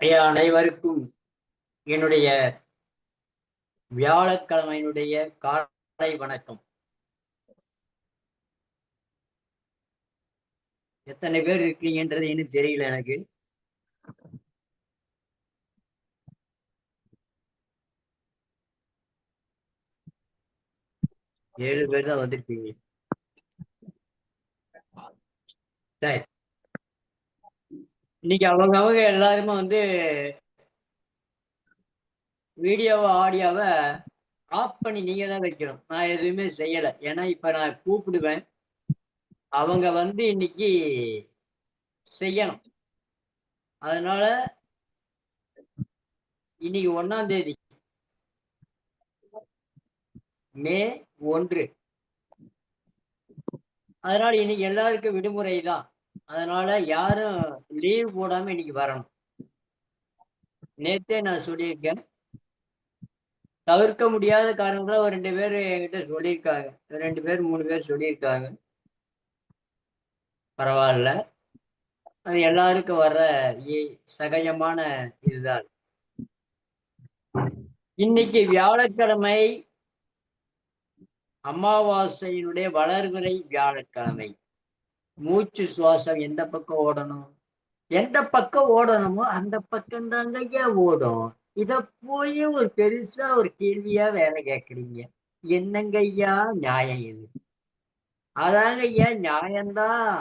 ஐயா அனைவருக்கும் என்னுடைய வியாழக்கிழமையினுடைய காலை வணக்கம். எத்தனை பேர் இருக்கீங்கன்றது இன்னும் தெரியல எனக்கு. ஏழு பேர் தான் வந்திருக்கீங்க. சரி, இன்னைக்கு அவங்க எல்லாருமே வீடியோவை ஆடியோவை ஆஃப் பண்ணி நீங்க தான் வைக்கணும். நான் எதுவுமே செய்யலை. ஏன்னா இப்ப நான் கூப்பிடுவேன், அவங்க இன்னைக்கு செய்யணும். அதனால இன்னைக்கு 1ஆம் தேதி மே 1. அதனால இன்னைக்கு எல்லாருக்கும் விடுமுறை தான். அதனால யாரும் லீவ் போடாம இன்னைக்கு வரணும். நேத்தே நான் சொல்லியிருக்கேன். தவிர்க்க முடியாத காரணங்களா ஒரு 2 பேர் என்கிட்ட சொல்லியிருக்காங்க. 2 பேர் 3 பேர் சொல்லியிருக்காங்க. பரவாயில்ல. அது எல்லாருக்கும் வர்ற சகஜமான இதுதான். இன்னைக்கு வியாழக்கிழமை, அமாவாசையினுடைய வளர்பிறை வியாழக்கிழமை. மூச்சு சுவாசம் எந்த பக்கம் ஓடணும்? எந்த பக்கம் ஓடணுமோ அந்த பக்கம் தாங்க ஐயா ஓடும். இத போய் ஒரு பெருசா ஒரு கேள்வியா வேற கேக்குறீங்க. என்னங்க ஐயா நியாயம் இது? அதாங்க ஐயா நியாயம்தான்.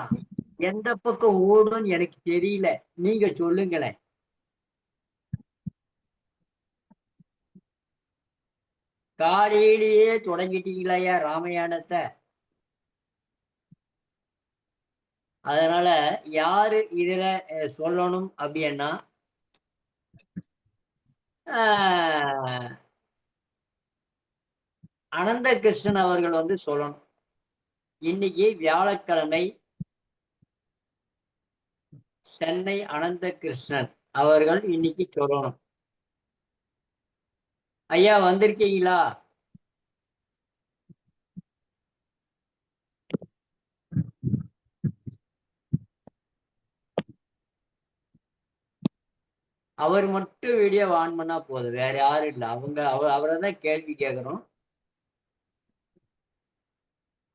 எந்த பக்கம் ஓடும்னு எனக்கு தெரியல, நீங்க சொல்லுங்களேன். காலையிலேயே தொடங்கிட்டீங்களா ஐயா ராமாயணத்தை? அதனால யாரு இதுல சொல்லணும் அப்படின்னா, அனந்த கிருஷ்ணன் அவர்கள் சொல்லணும். இன்னைக்கு வியாழக்கிழமை. சென்னை அனந்த கிருஷ்ணன் அவர்கள் இன்னைக்கு சொல்லணும். ஐயா வந்திருக்கீங்களா? அவர் மட்டும் வீடியோ ஆன் பண்ணா போதும், வேற யாரும் இல்லை. அவரை தான் கேள்வி கேட்கணும்.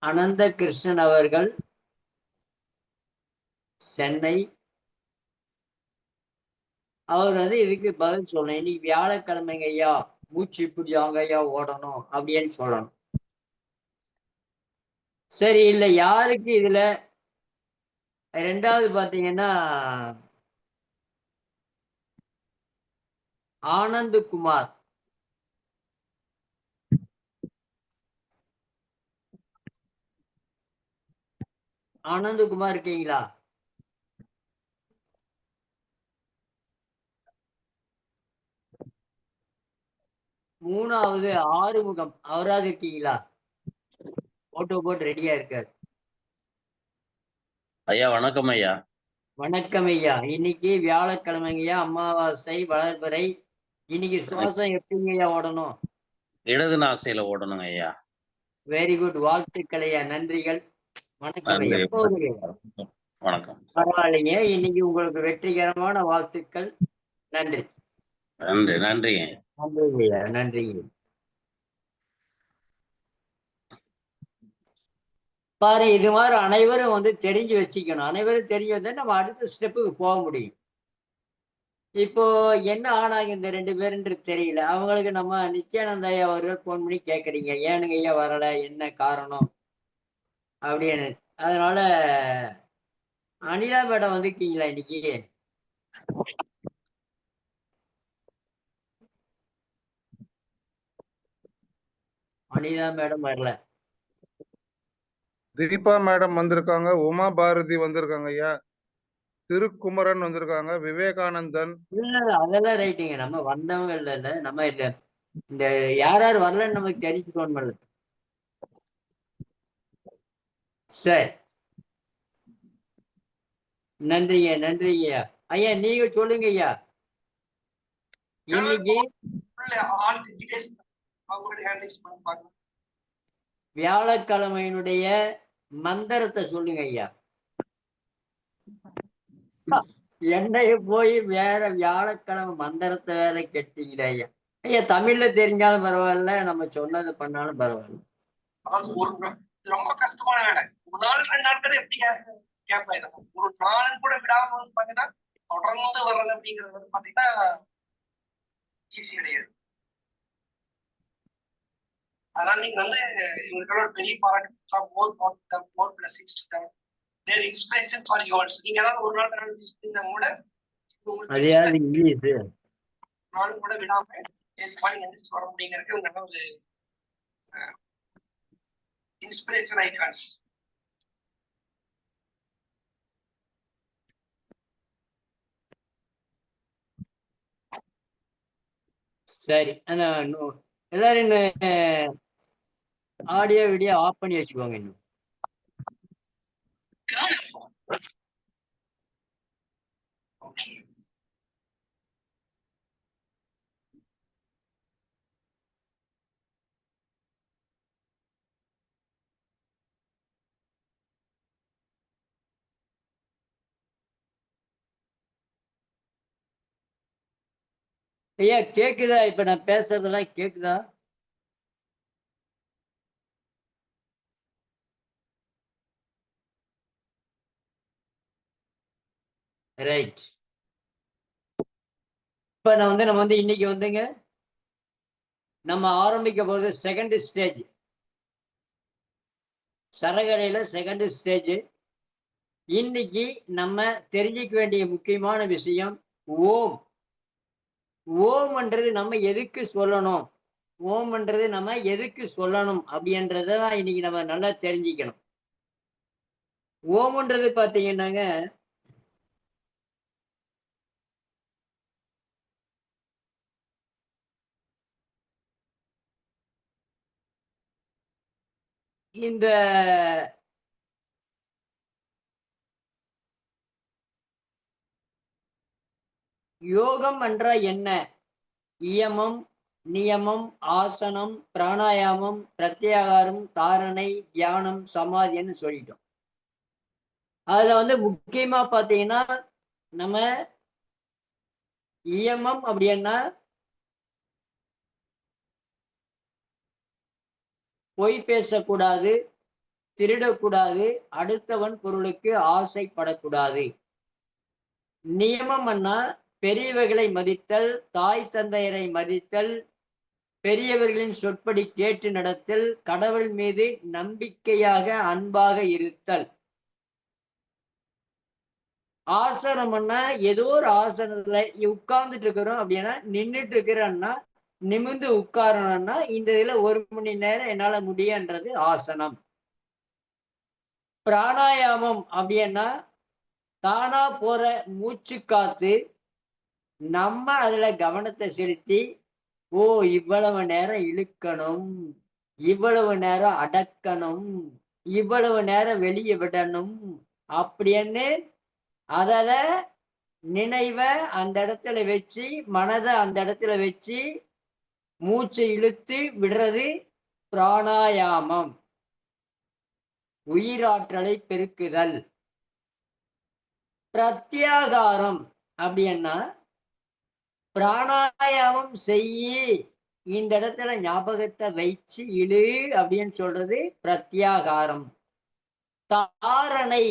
அனந்த கிருஷ்ணன் அவர்கள் சென்னை. அவர் இதுக்கு பதில் சொல்லணும். இன்னைக்கு வியாழக்கிழமைங்க ஐயா, மூச்சு இப்படி அவங்க ஐயா ஓடணும் அப்படின்னு சொல்லணும். சரி, இல்ல யாருக்கு இதுல ரெண்டாவது பாத்தீங்கன்னா ஆனந்த் குமார். ஆனந்த் குமார் இருக்கீங்களா? மூணாவது ஆறுமுகம், அவராது இருக்கீங்களா? போட்டோ போட்டு ரெடியா இருக்காரு. ஐயா வணக்கம் ஐயா. வணக்கம் ஐயா. இன்னைக்கு வியாழக்கிழமைங்க ஐயா, அமாவாசை வளர்பிறை. இன்னைக்கு சுவாசம் எப்படிங்க ஐயா ஓடணும்? இடது நாசையில ஓடணுங்க ஐயா. வெரி குட், வாழ்த்துக்கள் ஐயா, நன்றிகள். வணக்கம் ஐயா. வணக்கம். பரவாயில்லைங்க, இன்னைக்கு உங்களுக்கு வெற்றிகரமான வாழ்த்துக்கள். நன்றி. நன்றி நன்றிங்க. நன்றிங்க ஐயா, நன்றிங்க. பாரு, இது மாதிரி அனைவரும் தெரிஞ்சு வச்சுக்கணும். அனைவரும் தெரிஞ்சு வச்சா நம்ம அடுத்த ஸ்டெப்புக்கு போக முடியும். இப்போ என்ன ஆனாங்க இந்த 2 பேருன்றது தெரியல. அவங்களுக்கு நம்ம நித்யானந்த ஐயா அவர்கள் போன் பண்ணி கேக்குறீங்க, ஏனுங்க ஐயா வரல, என்ன காரணம் அப்படின்னு. அதனால அனிதா மேடம் வந்திருக்கீங்களா இன்னைக்கு? அனிதா மேடம் வரல. தீபா மேடம் வந்திருக்காங்க, உமா பாரதி வந்திருக்காங்க ஐயா, திருக்குமரன் வந்திருக்காங்க, விவேகானந்தன். இல்ல அதெல்லாம் ரைட்டுங்க, நம்ம வந்தவங்க இல்ல நம்ம இல்ல. இந்த யார் யார் வரலன்னு நமக்கு தெரிஞ்சுக்கணும். சரி, நன்றிங்க நன்றிங்க ஐயா. நீங்க சொல்லுங்க ஐயா. இன்னைக்கு வியாழக்கிழமையினுடைய மந்திரத்தை சொல்லுங்க ஐயா. என்னைய போய் வேற வியாழக்கிழமை மந்திரத்தை வேற கெட்டீங்களே ஐயா. ஐயா தமிழ்ல தெரிஞ்சாலும் பரவாயில்ல, நம்ம சொன்னது பண்ணாலும் பரவாயில்ல. அதாவது ரொம்ப கஷ்டமான வேலை. ஒரு நாள் 2 நாட்கள் எப்படி கேட்பேன். ஒரு நாளும் கூட விடாம வந்து பாத்தீங்கன்னா தொடர்ந்து வர்றது அப்படிங்கிறது வந்து பாத்தீங்கன்னா ஈஸி கிடையாது. அதனால நீங்க வந்து இவர்களோட பெரிய பாராட்டு more blessings to come. Their inspiration for yours. நீங்க ஏதாவது ஒரு நாள் மிஸ் பண்ணா கூட அதையாவது இங்கிலீஷ் நாளும் கூட விடாம மாதிரி எந்திரிச்சு வர முடியுங்கிறதுக்கு இவங்க நல்ல ஒரு இன்ஸ்பிரேஷன் ஐகான்ஸ். சரி. எல்லாரும் ஆடியோ வீடியோ ஆஃப் பண்ணி வச்சுக்கோங்க. இன்னும் ஓகே. ஐயா கேக்குதா? இப்ப நான் பேசுறதெல்லாம் கேக்குதா? ரைட். இப்ப நம்ம வந்து இன்னைக்கு வந்துங்க நம்ம ஆரம்பிக்க போது செகண்ட் ஸ்டேஜ், சரகரையில செகண்ட் ஸ்டேஜ். இன்னைக்கு நம்ம தெரிஞ்சுக்க வேண்டிய முக்கியமான விஷயம் ஓம். ஓம்ன்றது நம்ம எதுக்கு சொல்லணும், ஓம்ன்றது நம்ம எதுக்கு சொல்லணும் அப்படின்றதான் இன்னைக்கு நம்ம நல்லா தெரிஞ்சுக்கணும். ஓம்ன்றது பாத்தீங்கன்னாங்க இந்த யோகம் என்ற என்ன, இயமம், நியமம், ஆசனம், பிராணாயாமம், பிரத்யாகாரம், தாரணை, தியானம், சமாதின்னு சொல்லிட்டோம். அதுல வந்து முக்கியமா பாத்தீங்கன்னா நம்ம இயமம் அப்படின்னா பொய் பேசக்கூடாது, திருடக்கூடாது, அடுத்தவன் பொருளுக்கு ஆசைப்படக்கூடாது. நியமம்னா பெரியவர்களை மதித்தல், தாய் தந்தையரை மதித்தல், பெரியவர்களின் சொற்படி கேட்டு நடத்தல், கடவுள் மீது நம்பிக்கையாக அன்பாக இருத்தல். ஆசனம்னா ஏதோ ஒரு ஆசனத்துல உட்கார்ந்துட்டு இருக்கிறோம் அப்படின்னா, நின்றுட்டு இருக்கிறோம்னா நிமிர்ந்து உட்காரணும்னா இந்த இதுல 1 மணி நேரம் என்னால முடியன்றது ஆசனம். பிராணாயாமம் அப்படின்னா தானா போற மூச்சு காத்து நம்ம அதுல கவனத்தை செலுத்தி, ஓ இவ்வளவு நேரம் இழுக்கணும், இவ்வளவு நேரம் அடக்கணும், இவ்வளவு நேரம் வெளியே விடணும் அப்படின்னு அதில் நினைவை அந்த இடத்துல வச்சு, மனதை அந்த இடத்துல வச்சு மூச்சை இழுத்து விடுறது பிராணாயாமம். உயிராற்றலை பெருக்குதல். பிரத்யாகாரம் அப்படின்னா பிராணாயாமம் செய்யி, இந்த இடத்துல ஞாபகத்தை வச்சு இழு அப்படின்னு சொல்றது பிரத்யாகாரம். தாரணை,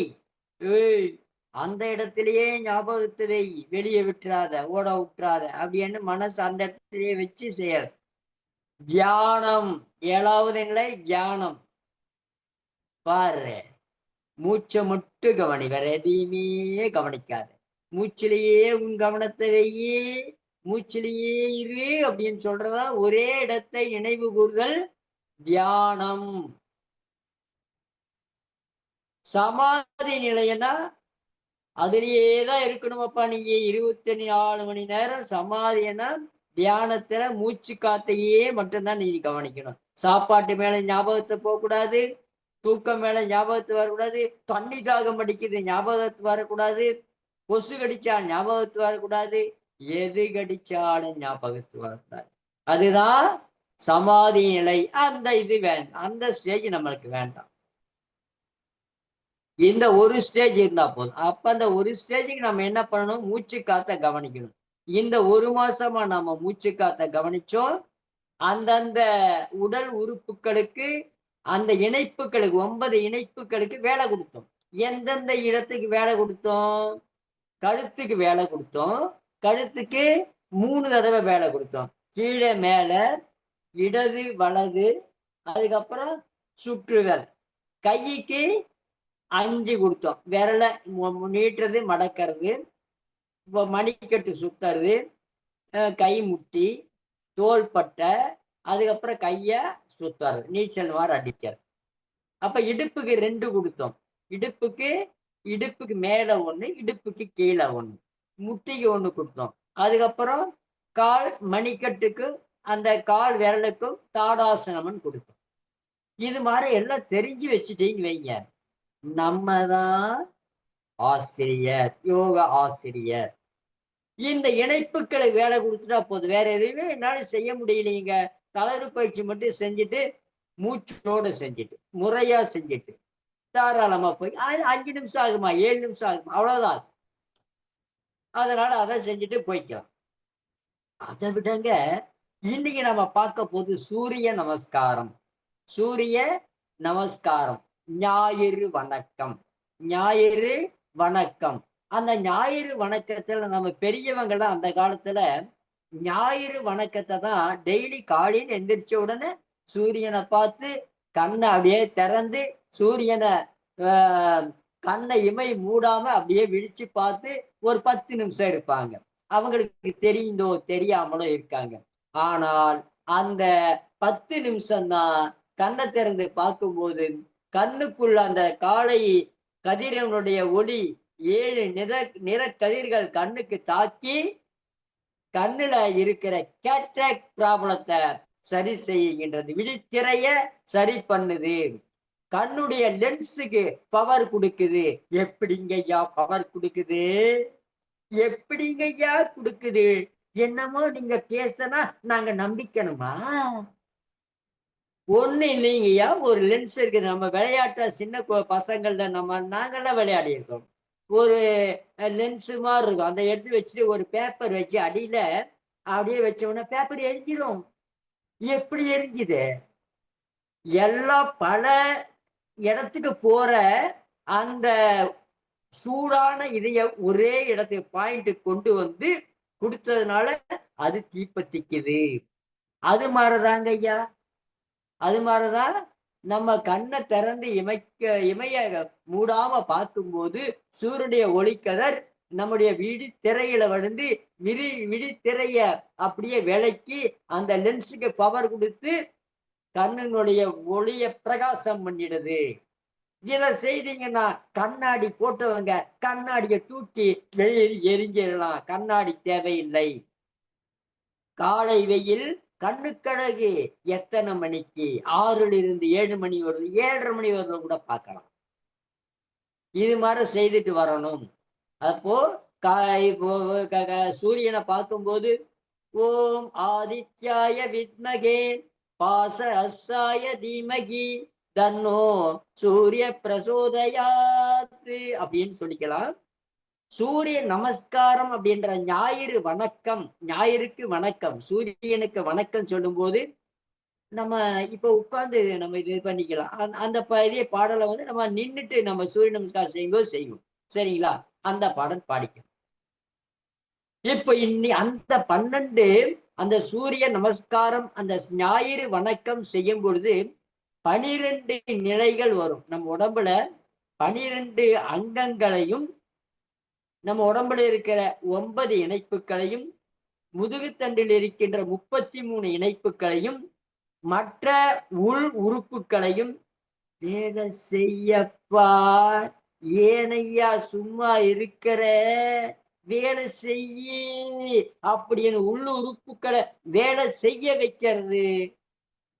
அந்த இடத்திலேயே ஞாபகத்தை வை, வெளியே விட்டுறாத, ஓட விட்டுறாத அப்படின்னு மனசு அந்த இடத்திலேயே வச்சு செய்ய. தியானம், 7வது நிலை தியானம். பாரு, மூச்சை மட்டும் கவனி, வேற எதையுமே கவனிக்காத. மூச்சிலேயே உன் கவனத்தை வையே, மூச்சிலேயே இரு அப்படின்னு சொல்றதா ஒரே இடத்தை நினைவு கூறுதல் தியானம். சமாதி நிலையன்னா அதுலயேதான் இருக்கணுமப்பா. நீங்க 24 மணி நேரம் சமாதினா தியானத்துல மூச்சு காத்தையே மட்டும்தான் நீ கவனிக்கணும். சாப்பாட்டு மேல ஞாபகத்தை போகக்கூடாது, தூக்கம் மேல ஞாபகத்து வரக்கூடாது, தண்ணி தாகம் அடிக்குது ஞாபகத்து வரக்கூடாது, கொசு கடிச்சா ஞாபகத்து வரக்கூடாது, எது கடிச்சாலும் ஞாபகத்து வரக்கூடாது. அதுதான் சமாதி நிலை. அந்த இது வேண்டாம், அந்த ஸ்டேஜ் நம்மளுக்கு வேண்டாம். இந்த ஒரு ஸ்டேஜ் இருந்தா போதும். அப்ப அந்த ஒரு ஸ்டேஜுக்கு நம்ம என்ன பண்ணணும்? மூச்சு காத்த கவனிக்கணும். இந்த ஒரு மாசமா நம்ம மூச்சு காத்த கவனிச்சோம். அந்தந்த உடல் உறுப்புகளுக்கு அந்த இணைப்புகளுக்கு 9 இணைப்புகளுக்கு வேலை கொடுத்தோம். எந்தெந்த இடத்துக்கு வேலை கொடுத்தோம்? கழுத்துக்கு வேலை கொடுத்தோம். கழுத்துக்கு 3 தடவை வேலை கொடுத்தோம். கீழே மேல, இடது வலது, அதுக்கப்புறம் சுற்றுதல். கைக்கு 5 கொடுத்தோம். விரல நீட்டுறது, மடக்கிறது, மணிக்கட்டு சுத்துறது, கை முட்டி, தோள்பட்டை, அதுக்கப்புறம் கைய சுத்துறது, நீச்சல் மாதிரி அடிக்கிறது. அப்ப இடுப்புக்கு 2 கொடுத்தோம். இடுப்புக்கு மேல 1, இடுப்புக்கு கீழே 1, முட்டிக்கு 1 கொடுத்தோம். அதுக்கப்புறம் கால் மணிக்கட்டுக்கு அந்த கால் விரலுக்கும் தாடாசனம்னு கொடுத்தோம். இது மாதிரி எல்லாம் தெரிஞ்சு வச்சுட்டீங்க வைங்க, நம்ம தான் ஆசிரியர், யோகா ஆசிரியர். இந்த இணைப்புகளை வேலை கொடுத்துட்டா போதும். வேற எதுவுமே என்னால செய்ய முடியலைங்க. தளர்வு பயிற்சி மட்டும் செஞ்சுட்டு, மூச்சோட செஞ்சுட்டு, முறையா செஞ்சுட்டு தாராளமா போய் 5 நிமிஷம் ஆகுமா, 7 நிமிஷம் ஆகுமா, அவ்வளவுதான். அதனால அதை செஞ்சுட்டு போய்க்கலாம். அதை விடங்க, இன்னைக்கு நம்ம பார்க்க போது சூரிய நமஸ்காரம். சூரிய நமஸ்காரம், ஞாயிறு வணக்கம். ஞாயிறு வணக்கம். அந்த ஞாயிறு வணக்கத்துல நம்ம பெரியவங்களாம் அந்த காலத்துல ஞாயிறு வணக்கத்தை தான் டெய்லி காலையில் எந்திரிச்ச உடனே சூரியனை பார்த்து கண்ணை அப்படியே திறந்து சூரியனை கண்ணை இமை மூடாம அப்படியே விழிச்சு பார்த்து ஒரு 10 நிமிஷம் இருப்பாங்க. அவங்களுக்கு தெரிந்தோ தெரியாமலோ இருக்காங்க. ஆனால் அந்த 10 நிமிஷம்தான் கண்ணை திறந்து பார்க்கும்போது கண்ணுக்குள்ள அந்த காலை கதிரவனுடைய ஒளி 7 நிற கதிர்கள் கண்ணுக்கு தாக்கி கண்ணுல இருக்கிற கேட்ராக்ட் ப்ராப்ளத்தை சரி செய்கின்றது. விழித்திரைய சரி பண்ணுது. கண்ணுடைய லென்ஸுக்கு பவர் கொடுக்குது. எப்படிங்கய்யா பவர் கொடுக்குது? எப்படிங்கய்யா கொடுக்குது? என்னமோ நீங்க பேசினா நாங்க நம்பிக்கணுமா? ஒண்ணு இல்லைங்கய்யா, ஒரு லென்ஸ் இருக்கு. நம்ம விளையாட்ட சின்ன பசங்கள்ல நாங்கெல்லாம் விளையாடி இருக்கோம். ஒரு லென்ஸ் மாதிரி இருக்கும். அந்த எடுத்து வச்சுட்டு ஒரு பேப்பர் வச்சு அடியில அப்படியே வச்சோம்னா பேப்பர் எரிஞ்சிடும். எப்படி எரிஞ்சுது? எல்லாம் பல இடத்துக்கு போற அந்த சூடான இதைய ஒரே இடத்துக்கு பாயிண்ட் கொண்டு வந்து கொடுத்ததுனால அது தீப்பத்திக்குது. அது மாதிரிதாங்க ஐயா. அது மாதிரிதான் நம்ம கண்ணை திறந்து இமைய மூடாம பார்க்கும்போது சூரியனுடைய ஒளிக்கதிர் நம்முடைய விழித்திரையில வந்து விழித்திரைய அப்படியே விலக்கி அந்த லென்ஸுக்கு பவர் கொடுத்து கண்ணினுடைய ஒளிய பிரகாசம் பண்ணிடுது. இதை செய்தீங்கன்னா கண்ணாடி போட்டவங்க கண்ணாடியை தூக்கி வெளியே எரிஞ்சிடலாம். கண்ணாடி தேவையில்லை. காலை வெயில் கண்ணுக்கழகு எத்தனை மணிக்கு? 6லிருந்து 7 மணி வருது, 7:30 மணி வரல கூட பார்க்கலாம். இது மாதிரி செய்துட்டு வரணும். அப்போ சூரியனை பார்க்கும்போது ஓம் ஆதித்யாய வித்மகே பாச அஸ்ஸாய தீமகி தன்னோ சூரிய பிரசோதயாத்து அப்படின்னு சொல்லிக்கலாம். சூரிய நமஸ்காரம் அப்படின்ற ஞாயிறு வணக்கம், ஞாயிறுக்கு வணக்கம், சூரியனுக்கு வணக்கம் சொல்லும் போது நம்ம இப்ப உட்கார்ந்து நம்ம இது பண்ணிக்கலாம். அந்த இதே பாடலை வந்து நம்ம நின்றுட்டு நம்ம சூரிய நமஸ்காரம் செய்யும்போது செய்வோம். சரிங்களா? அந்த பாடல் பாடிக்கும். இப்ப அந்த 12 அந்த சூரிய நமஸ்காரம் அந்த ஞாயிறு வணக்கம் செய்யும் பொழுது 12 நிலைகள் வரும். நம்ம உடம்புல 12 அங்கங்களையும், நம்ம உடம்புல இருக்கிற 9 இணைப்புகளையும், முதுகுத்தண்டில் இருக்கின்ற 33 இணைப்புகளையும், மற்ற உள் உறுப்புகளையும் வேலை செய்யப்பா, ஏனையா சும்மா இருக்கிற, வேலை செய்ய அப்படின்னு உள்ள உறுப்புகளை வேலை செய்ய வைக்கிறது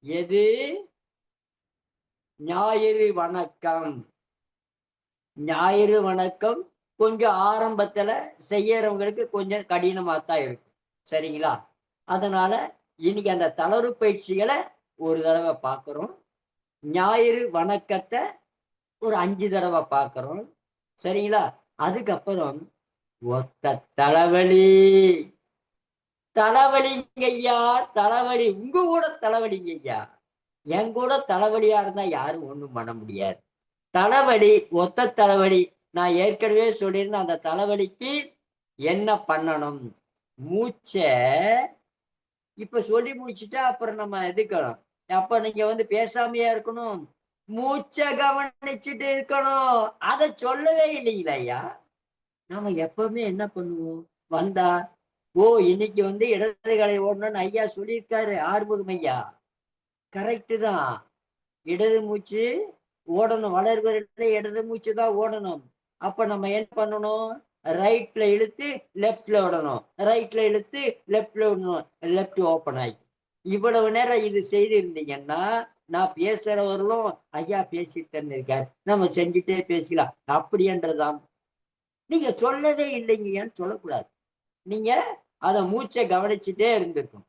எது? ஞாயிறு வணக்கம். ஞாயிறு வணக்கம் கொஞ்சம் ஆரம்பத்துல செய்யறவங்களுக்கு கொஞ்சம் கடினமா தான் இருக்கும். சரிங்களா? அதனால இன்னைக்கு அந்த தளர்வு பயிற்சிகளை ஒரு தடவை பார்க்கிறோம். ஞாயிறு வணக்கத்தை ஒரு 5 தடவை பார்க்கிறோம். சரிங்களா? அதுக்கப்புறம் ஒத்த தலைவலி, தலைவலிங்க ஐயா, தலைவலி. உங்க கூட தலைவலிங்க ஐயா. என் கூட தலைவலியா இருந்தா யாரும் ஒண்ணும் பண்ண முடியாது. தலைவலி, ஒத்த தலைவலி. நான் ஏற்கனவே சொல்லியிருந்தேன், அந்த தலைவலிக்கு என்ன பண்ணணும்? மூச்ச இப்ப சொல்லி முடிச்சுட்டா அப்புறம் நம்ம எதுக்கணும்? அப்ப நீங்க பேசாமையா இருக்கணும், மூச்ச கவனிச்சுட்டு இருக்கணும். அத சொல்லவே இல்லைங்களா ஐயா? நாம எப்பவுமே என்ன பண்ணுவோம்? வந்தா, ஓ இன்னைக்கு இடது கலை ஓடணும்னு ஐயா சொல்லியிருக்காரு, ஆறுமுகம் ஐயா. கரெக்டு தான். இடது மூச்சு ஓடணும், வளர்வரிடத்துல இடது மூச்சு தான் ஓடணும். அப்ப நம்ம என்ன பண்ணணும்? ரைட்ல இழுத்து லெப்ட்ல விடணும், ரைட்ல இழுத்து லெப்ட்ல விடணும், லெப்ட் ஓப்பன் ஆகி. இவ்வளவு நேரம் இது செய்து இருந்தீங்கன்னா நான் பேசுறவர்களும் ஐயா பேசிட்டு இருக்காரு, நம்ம செஞ்சுட்டே பேசலாம் அப்படின்றதான். நீங்க சொல்லவே இல்லைங்கன்னு சொல்லக்கூடாது. நீங்க அத மூச்சை கவனிச்சுட்டே இருந்திருக்கும்.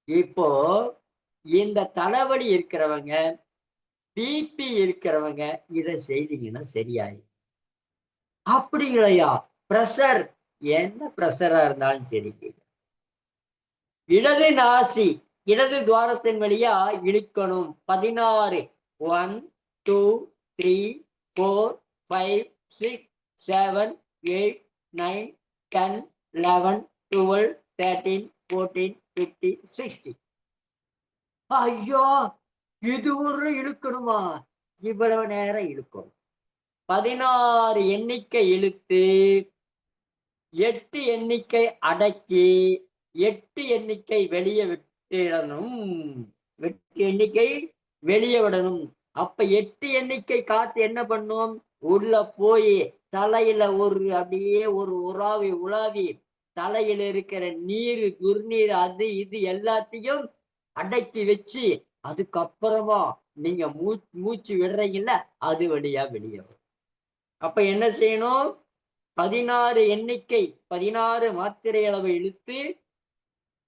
இப்போ இந்த தலைவலி இருக்கிறவங்க, பிபி இருக்கிறவங்க இதை செய்தீங்கன்னா சரியாயி. அப்படி இல்லையா, பிரஷர், என்ன பிரஷரா இருந்தாலும் சரி, இடது நாசி இடது துவாரத்தின் வழியா இழுக்கணும். 16. 1 2 3 4 5 6 7 8 9 10 11 12 13 14 15 16. ஐயோ, இது ஒரு இழுக்கணுமா? இவ்வளவு நேரம் இழுக்கணும். 16 எண்ணிக்கை இழுத்து 8 எண்ணிக்கை அடக்கி 8 எண்ணிக்கை வெளியே விட்டுடணும். 8 எண்ணிக்கை வெளியே விடணும். அப்ப 8 எண்ணிக்கை காத்து என்ன பண்ணும்? உள்ள போய் தலையில அப்படியே ஒரு உலாவி தலையில இருக்கிற நீர், துர்நீர், அது இது எல்லாத்தையும் அடக்கி வச்சு அதுக்கப்புறமா நீங்க மூச்சு விடுறீங்கல்ல, அது வழியா வெளியே வரும். அப்ப என்ன செய்யணும்? 16 எண்ணிக்கை, 16 மாத்திரை அளவு இழுத்து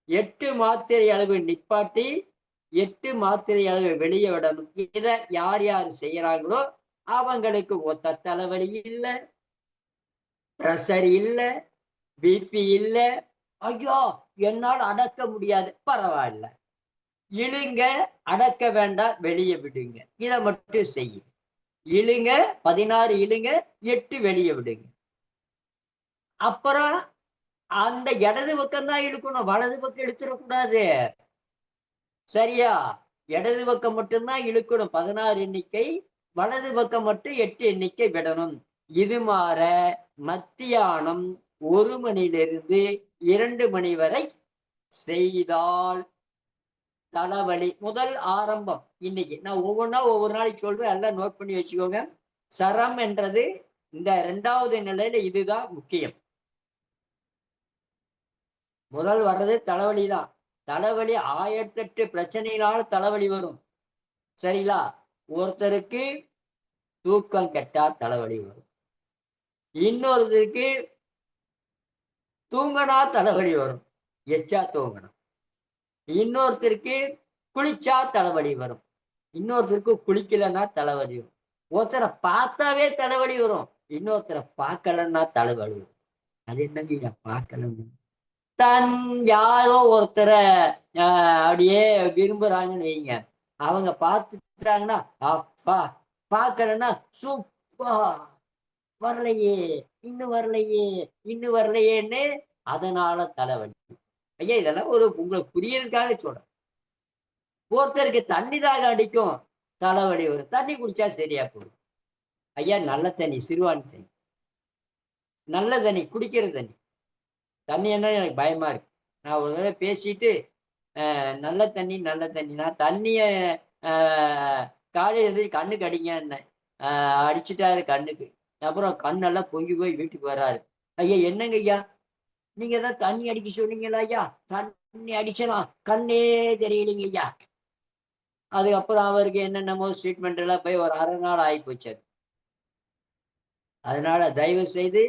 8 மாத்திரை அளவு நிப்பாட்டி 8 மாத்திரை அளவு வெளியே விடணும். இதை யார் யார் செய்யறாங்களோ அவங்களுக்கு ஒத்த தலைவலி இல்ல, பிரஷர் இல்ல, பிபி இல்ல. ஐயோ என்னால் அடக்க முடியாது, பரவாயில்ல, இழுங்க, அடக்க வேண்டாம், வெளியே விடுங்க. இதை மட்டும் செய்யும். இழுங்க, 16 இழுங்க, 8 வெளியே விடுங்க. அப்புறம் அந்த இடது பக்கம் தான் இழுக்கணும், வலது பக்கம் இழுத்துடக்கூடாது. சரியா? இடது பக்கம் மட்டும்தான் இழுக்கணும் 16 எண்ணிக்கை, வலது பக்கம் மட்டும் 8 எண்ணிக்கை விடணும். இது மாற மத்தியானம் 1 மணியிலிருந்து 2 மணி வரை செய்தால் தலைவலி முதல் ஆரம்பம். இன்னைக்கு நான் ஒவ்வொன்றா ஒவ்வொரு நாளைக்கு சொல்றேன், எல்லாம் நோட் பண்ணி வச்சுக்கோங்க. சரம் என்றது இந்த 2வது நிலையில இதுதான் முக்கியம். முதல் வர்றது தலைவலி தான். தலைவலி 1008 பிரச்சனைகளால தலைவலி வரும். சரிங்களா? ஒருத்தருக்கு தூக்கம் கெட்டா தலைவலி வரும், இன்னொருத்தருக்கு தூங்கினா தலைவலி வரும், எச்சா தூங்கணும். இன்னொருத்தருக்கு குளிச்சா தலைவலி வரும், இன்னொருத்தருக்கு குளிக்கலன்னா தலைவலி வரும். ஒருத்தரை பார்த்தாவே தலைவலி வரும், இன்னொருத்தரை பார்க்கலன்னா தலைவலி வரும். அது என்னங்க பார்க்கலன்னு? தன் யாரோ ஒருத்தரை அப்படியே விரும்புறாங்கன்னு வைங்க, அவங்க பார்த்துட்டாங்கன்னா அப்பா, பார்க்கலன்னா சூப்பா, வரலையே, இன்னும் வரலையே, இன்னும் வரலையேன்னு அதனால தலைவலி. ஐயா இதெல்லாம் உங்களுக்கு புரியறதுக்காக சொல்றேன். ஒருத்தருக்கு தண்ணி தாக அடிக்கும், தலைவலி வரும், தண்ணி குடிச்சா சரியா போடும். ஐயா நல்ல தண்ணி, சிறுவாணி தண்ணி, நல்ல தண்ணி, குடிக்கிற தண்ணி. தண்ணி என்ன எனக்கு பயமா இருக்கு. நான் ஒரு தடவை பேசிட்டு நல்ல தண்ணி நல்ல தண்ணி, நான் தண்ணிய காலையில் எழுந்திரிச்சு கண்ணுக்கு அடிங்க அடிச்சுட்டாரு கண்ணுக்கு. அப்புறம் கண்ணெல்லாம் பொங்கி போய் வீட்டுக்கு வர்றாரு. ஐயா என்னங்க ஐயா, நீங்க தான் தண்ணி அடிக்க சொன்னீங்களா ஐயா? தண்ணி அடிச்சலாம், கண்ணே தெரியலைங்க ஐயா. அதுக்கப்புறம் அவருக்கு என்னென்னமோ ட்ரீட்மெண்ட் எல்லாம் போய் ஒரு 1/2 நாள் ஆகி போச்சு. அதனால தயவு செய்து,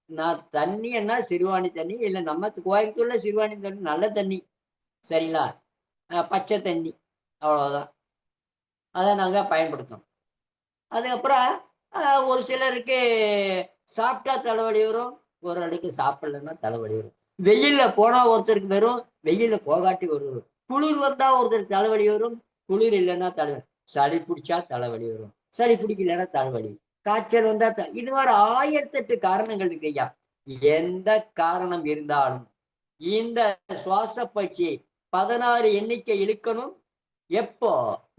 நான் தண்ணி என்ன சிறுவாணி தண்ணி இல்லை, நம்ம கோயம்புத்தூர்ல சிறுவாணி தண்ணி நல்ல தண்ணி, சரிங்களா? பச்சை தண்ணி, அவ்வளவுதான். அதை நாங்க பயன்படுத்தோம். அதுக்கப்புறம் ஒரு சிலருக்கு சாப்பிட்டா தலைவலி வரும், ஒரு அடிக்கு சாப்பிடலன்னா தலைவலி வரும். வெயில்ல போனா ஒருத்தருக்கு வரும், வெயில்ல போகாட்டி வரும். குளிர் வந்தா ஒருத்தருக்கு தலைவலி வரும், குளிர் இல்லைன்னா தலைவலி. சளி பிடிச்சா தலைவலி வரும், சளி பிடிக்கலன்னா தலைவலி. காய்ச்சல் வந்தா இது மாதிரி 1008 காரணங்கள் இருக்கு ஐயா. எந்த காரணம் இருந்தாலும் இந்த சுவாச பயிற்சியை 16 எண்ணிக்கை இழுக்கணும். எப்போ?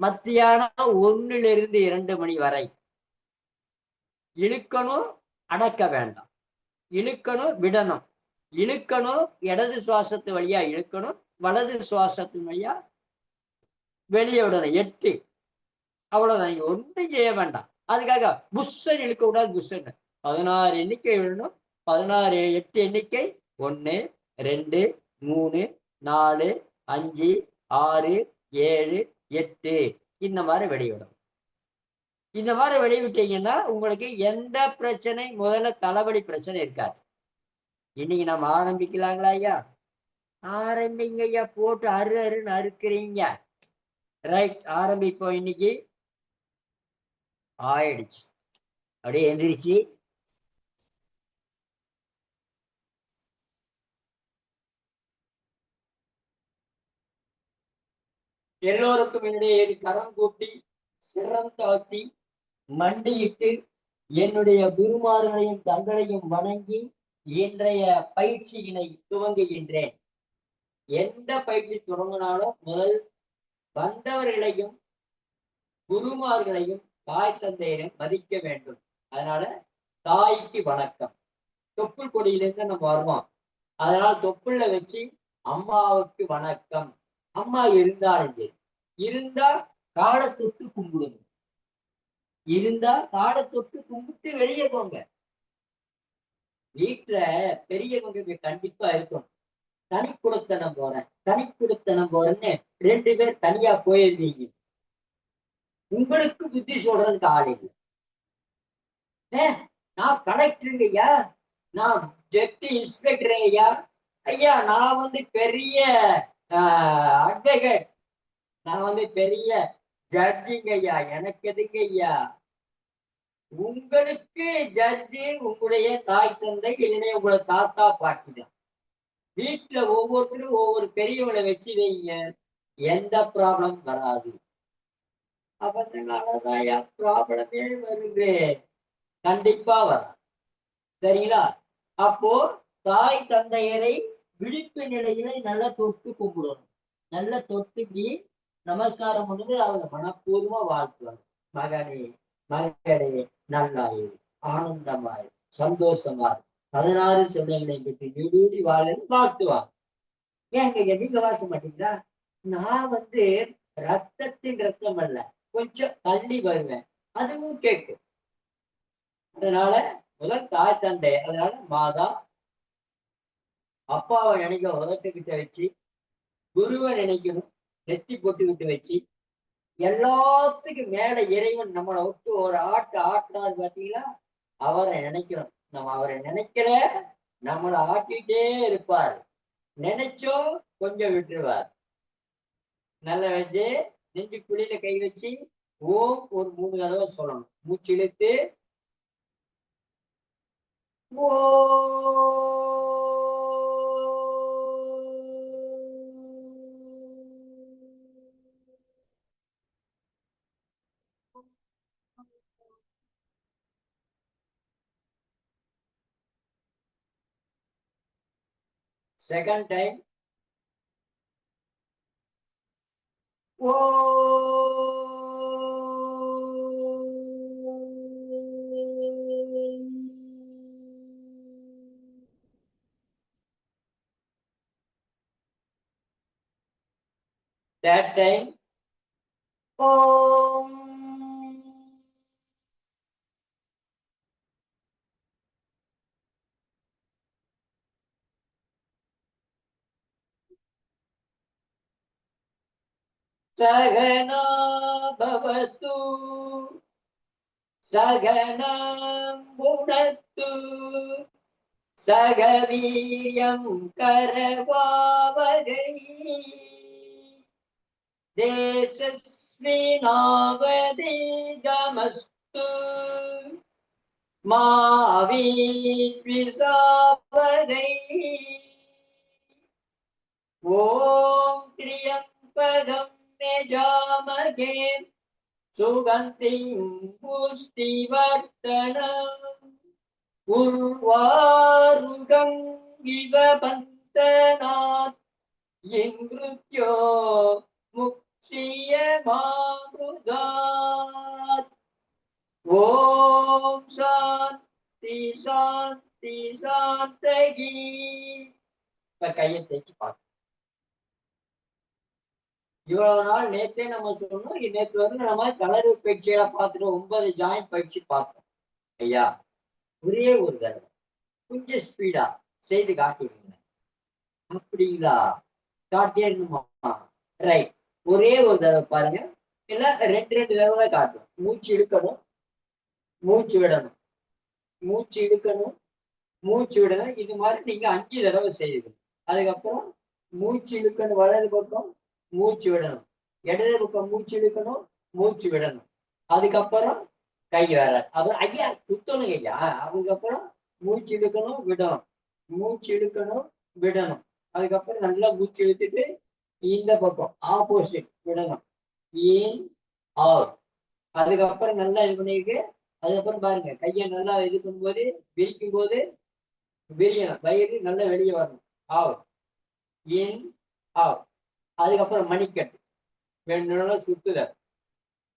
மத்தியானம் 1 to 2 மணி வரை இழுக்கணும், அடக்க வேண்டாம். இழுக்கணும், விடணும். இழுக்கணும், இடது சுவாசத்து வழியா இழுக்கணும், வலது சுவாசத்து வழியா வெளியே விடணும். 8 அவ்வளவுதான். நீங்க ஒன்றும் செய்ய வேண்டாம். அதுக்காக புஷ்ஷன் இழுக்க கூடாது. புஷ்ஷன் 16 எண்ணிக்கை விடணும். 8 எண்ணிக்கை 1 2 3 4 5 6 7 8 இந்த மாதிரி வெளியிடணும். இந்த மாதிரி வெளிவிட்டீங்கன்னா உங்களுக்கு எந்த பிரச்சனை, முதல்ல தலைவலி பிரச்சனை இருக்காது. இன்னைக்கு நம்ம ஆரம்பிக்கலாங்களா ஐயா? ஆரம்பிங்க ஐயா. போட்டு அருன்னு அறுக்கிறீங்க. ரைட், ஆரம்பிப்போம். இன்னைக்கு ஆயிடுச்சு. அப்படியே எந்திரிச்சு எல்லோருக்கும் என்னுடைய கரம் கூட்டி சிரம் தாழ்த்தி மண்டியிட்டு என்னுடைய குருமார்களையும் தங்களையும் வணங்கி இன்றைய பயிற்சியினை துவங்குகின்றேன். எந்த பயிற்சி தொடங்கினாலும் முதல் வந்தவர்களையும் குருமார்களையும் தாய் தந்தையரையும் மதிக்க வேண்டும். அதனால தாய்க்கு வணக்கம். தொப்புள் கொடியிலிருந்து நம்ம வருவோம். அதனால தொப்புள்ள வச்சு அம்மாவுக்கு வணக்கம். அம்மா இருந்தாலும் சரி, இருந்தா காலை தொட்டு கும்பிடுங்க. இருந்தா காலை தொட்டு கும்பிட்டு வெளியே போங்க. வீட்டுல பெரியவங்க கண்டிப்பா இருக்கணும். தனி குடுத்தனம் போறேன், தனி குடுத்தனம் போறேன்னு 2 பேர் தனியா போயிருந்தீங்க. உங்களுக்கு புத்தி சொல்றதுக்கு ஆள் இல்லை. நான் கலெக்டருங்க ஐயா, நான் டெப்டி இன்ஸ்பெக்டர் ஐயா, ஐயா நான் பெரிய அட்வொகேட், நான் பெரிய ஜட்ஜிங்க ஐயா, எனக்கு எதுங்க ஐயா? உங்களுக்கு ஜட்ஜி உங்களுடைய தாய் தந்தை, இல்லைன்னா உங்களை தாத்தா பாட்டி தான். வீட்டுல ஒவ்வொருத்தரும் ஒவ்வொரு பெரியவங்களை வச்சு வைங்க, எந்த ப்ராப்ளம் வராது. அதனாலதான் ப்ராப்ளமே வருது, கண்டிப்பா வராது. சரிங்களா? அப்போ தாய் தந்தையரை விழிப்பு நிலையில நல்லா தொட்டு கும்பிடணும். நல்லா தொட்டுக்கு நமஸ்காரம் பண்ணுது. அவங்க மனப்பூர்வமா வாழ்த்துவாங்க. மகனே மகளே நல்லாயே, ஆனந்தமாய், சந்தோஷமாய் 16 செல்வங்களை பெற்று நீடூடி வாழன்னு வாழ்த்துவாங்க. ஏங்க நீங்க வாழ்த்த மாட்டீங்களா? நான் ரத்தத்தின் ரத்தம் அல்ல, கொஞ்சம் தள்ளி வருவேன், அதுவும் கேட்கும். அதனால முதல் தாய் தந்தை, அதனால மாதா அப்பாவை நினைக்க உதட்டுக்கிட்ட வச்சு, குருவை நினைக்கணும் நெத்தி போட்டுக்கிட்டு வச்சு, எல்லாத்துக்கும் மேல இறைவன் நம்மளை விட்டு ஒரு ஆட்டுறாரு பாத்தீங்களா, அவரை நினைக்கணும். நம்ம அவரை நினைக்கல, நம்மளை ஆட்டிட்டே இருப்பார். நினைச்சோம் கொஞ்சம் விட்டுருவார். நல்ல வச்சு நெஞ்சு குழியில கை வச்சு ஓம் ஒரு 3 தடவை சொல்லணும். மூச்சு இழுத்து ஓ செகண்ட் டைம் ஓ that time ஓம் சகனா பவது சகனம் புனத்து சகவீரியம் கரவாவகை தேசஸ்மினாவதிகமஸ்து முத்து மாவி விசாவகை ஓம் திரியம்பகம் யஜாமகே சுகந்திம் புஷ்டிவர்தனம் உர்வாருகம் இவ பந்தனாத் இன்ருத்யோ முக்ஷியமாமுதாத். ஓம் சாந்தி சாந்தி சாந்தகி. இப்ப கையை தேய்ச்சி பார்க்க. இவ்வளவு நாள் நேற்றே நம்ம சொன்னோம். நேற்று வந்து நம்ம கலர் பயிற்சிகளை பார்த்துட்டு 9 ஜாயிண்ட் பயிற்சி பார்த்தோம் ஐயா. ஒரே ஒரு தடவை கொஞ்சம் ஸ்பீடா செய்து காட்டிடுங்க. அப்படிங்களா? காட்டிடணுமா? ரைட். ஒரே ஒரு தடவை பாருங்க. இல்ல 2 தடவை காட்டும். மூச்சு இழுக்கணும், மூச்சு விடணும், மூச்சு இழுக்கணும், மூச்சு விடணும். இது மாதிரி நீங்க 5 தடவை செய்யணும். அதுக்கப்புறம் மூச்சு இழுக்கணும், வலது பக்கம் மூச்சு விடணும், இடது பக்கம் மூச்சு இழுக்கணும், மூச்சு விடணும். அதுக்கப்புறம் கை வேற. அப்புறம் ஐயா சுத்தணும் ஐயா. அதுக்கப்புறம் மூச்சு இழுக்கணும், விடணும், மூச்சு இழுக்கணும், விடணும். அதுக்கப்புறம் நல்லா மூச்சு இழுத்துட்டு இந்த பக்கம் ஆப்போசிட் விடணும், இன் அவுட். அதுக்கப்புறம் நல்லா இது பண்ணிருக்கு. அதுக்கப்புறம் பாருங்க கையை நல்லா இது பண்ணும்போது விரிக்கும் போது விரியணும், வயிறு நல்லா வெளியே வரணும், அவுட் இன் அவுட். அதுக்கப்புறம் மணிக்கட்டு நல்லா சுத்துதல்,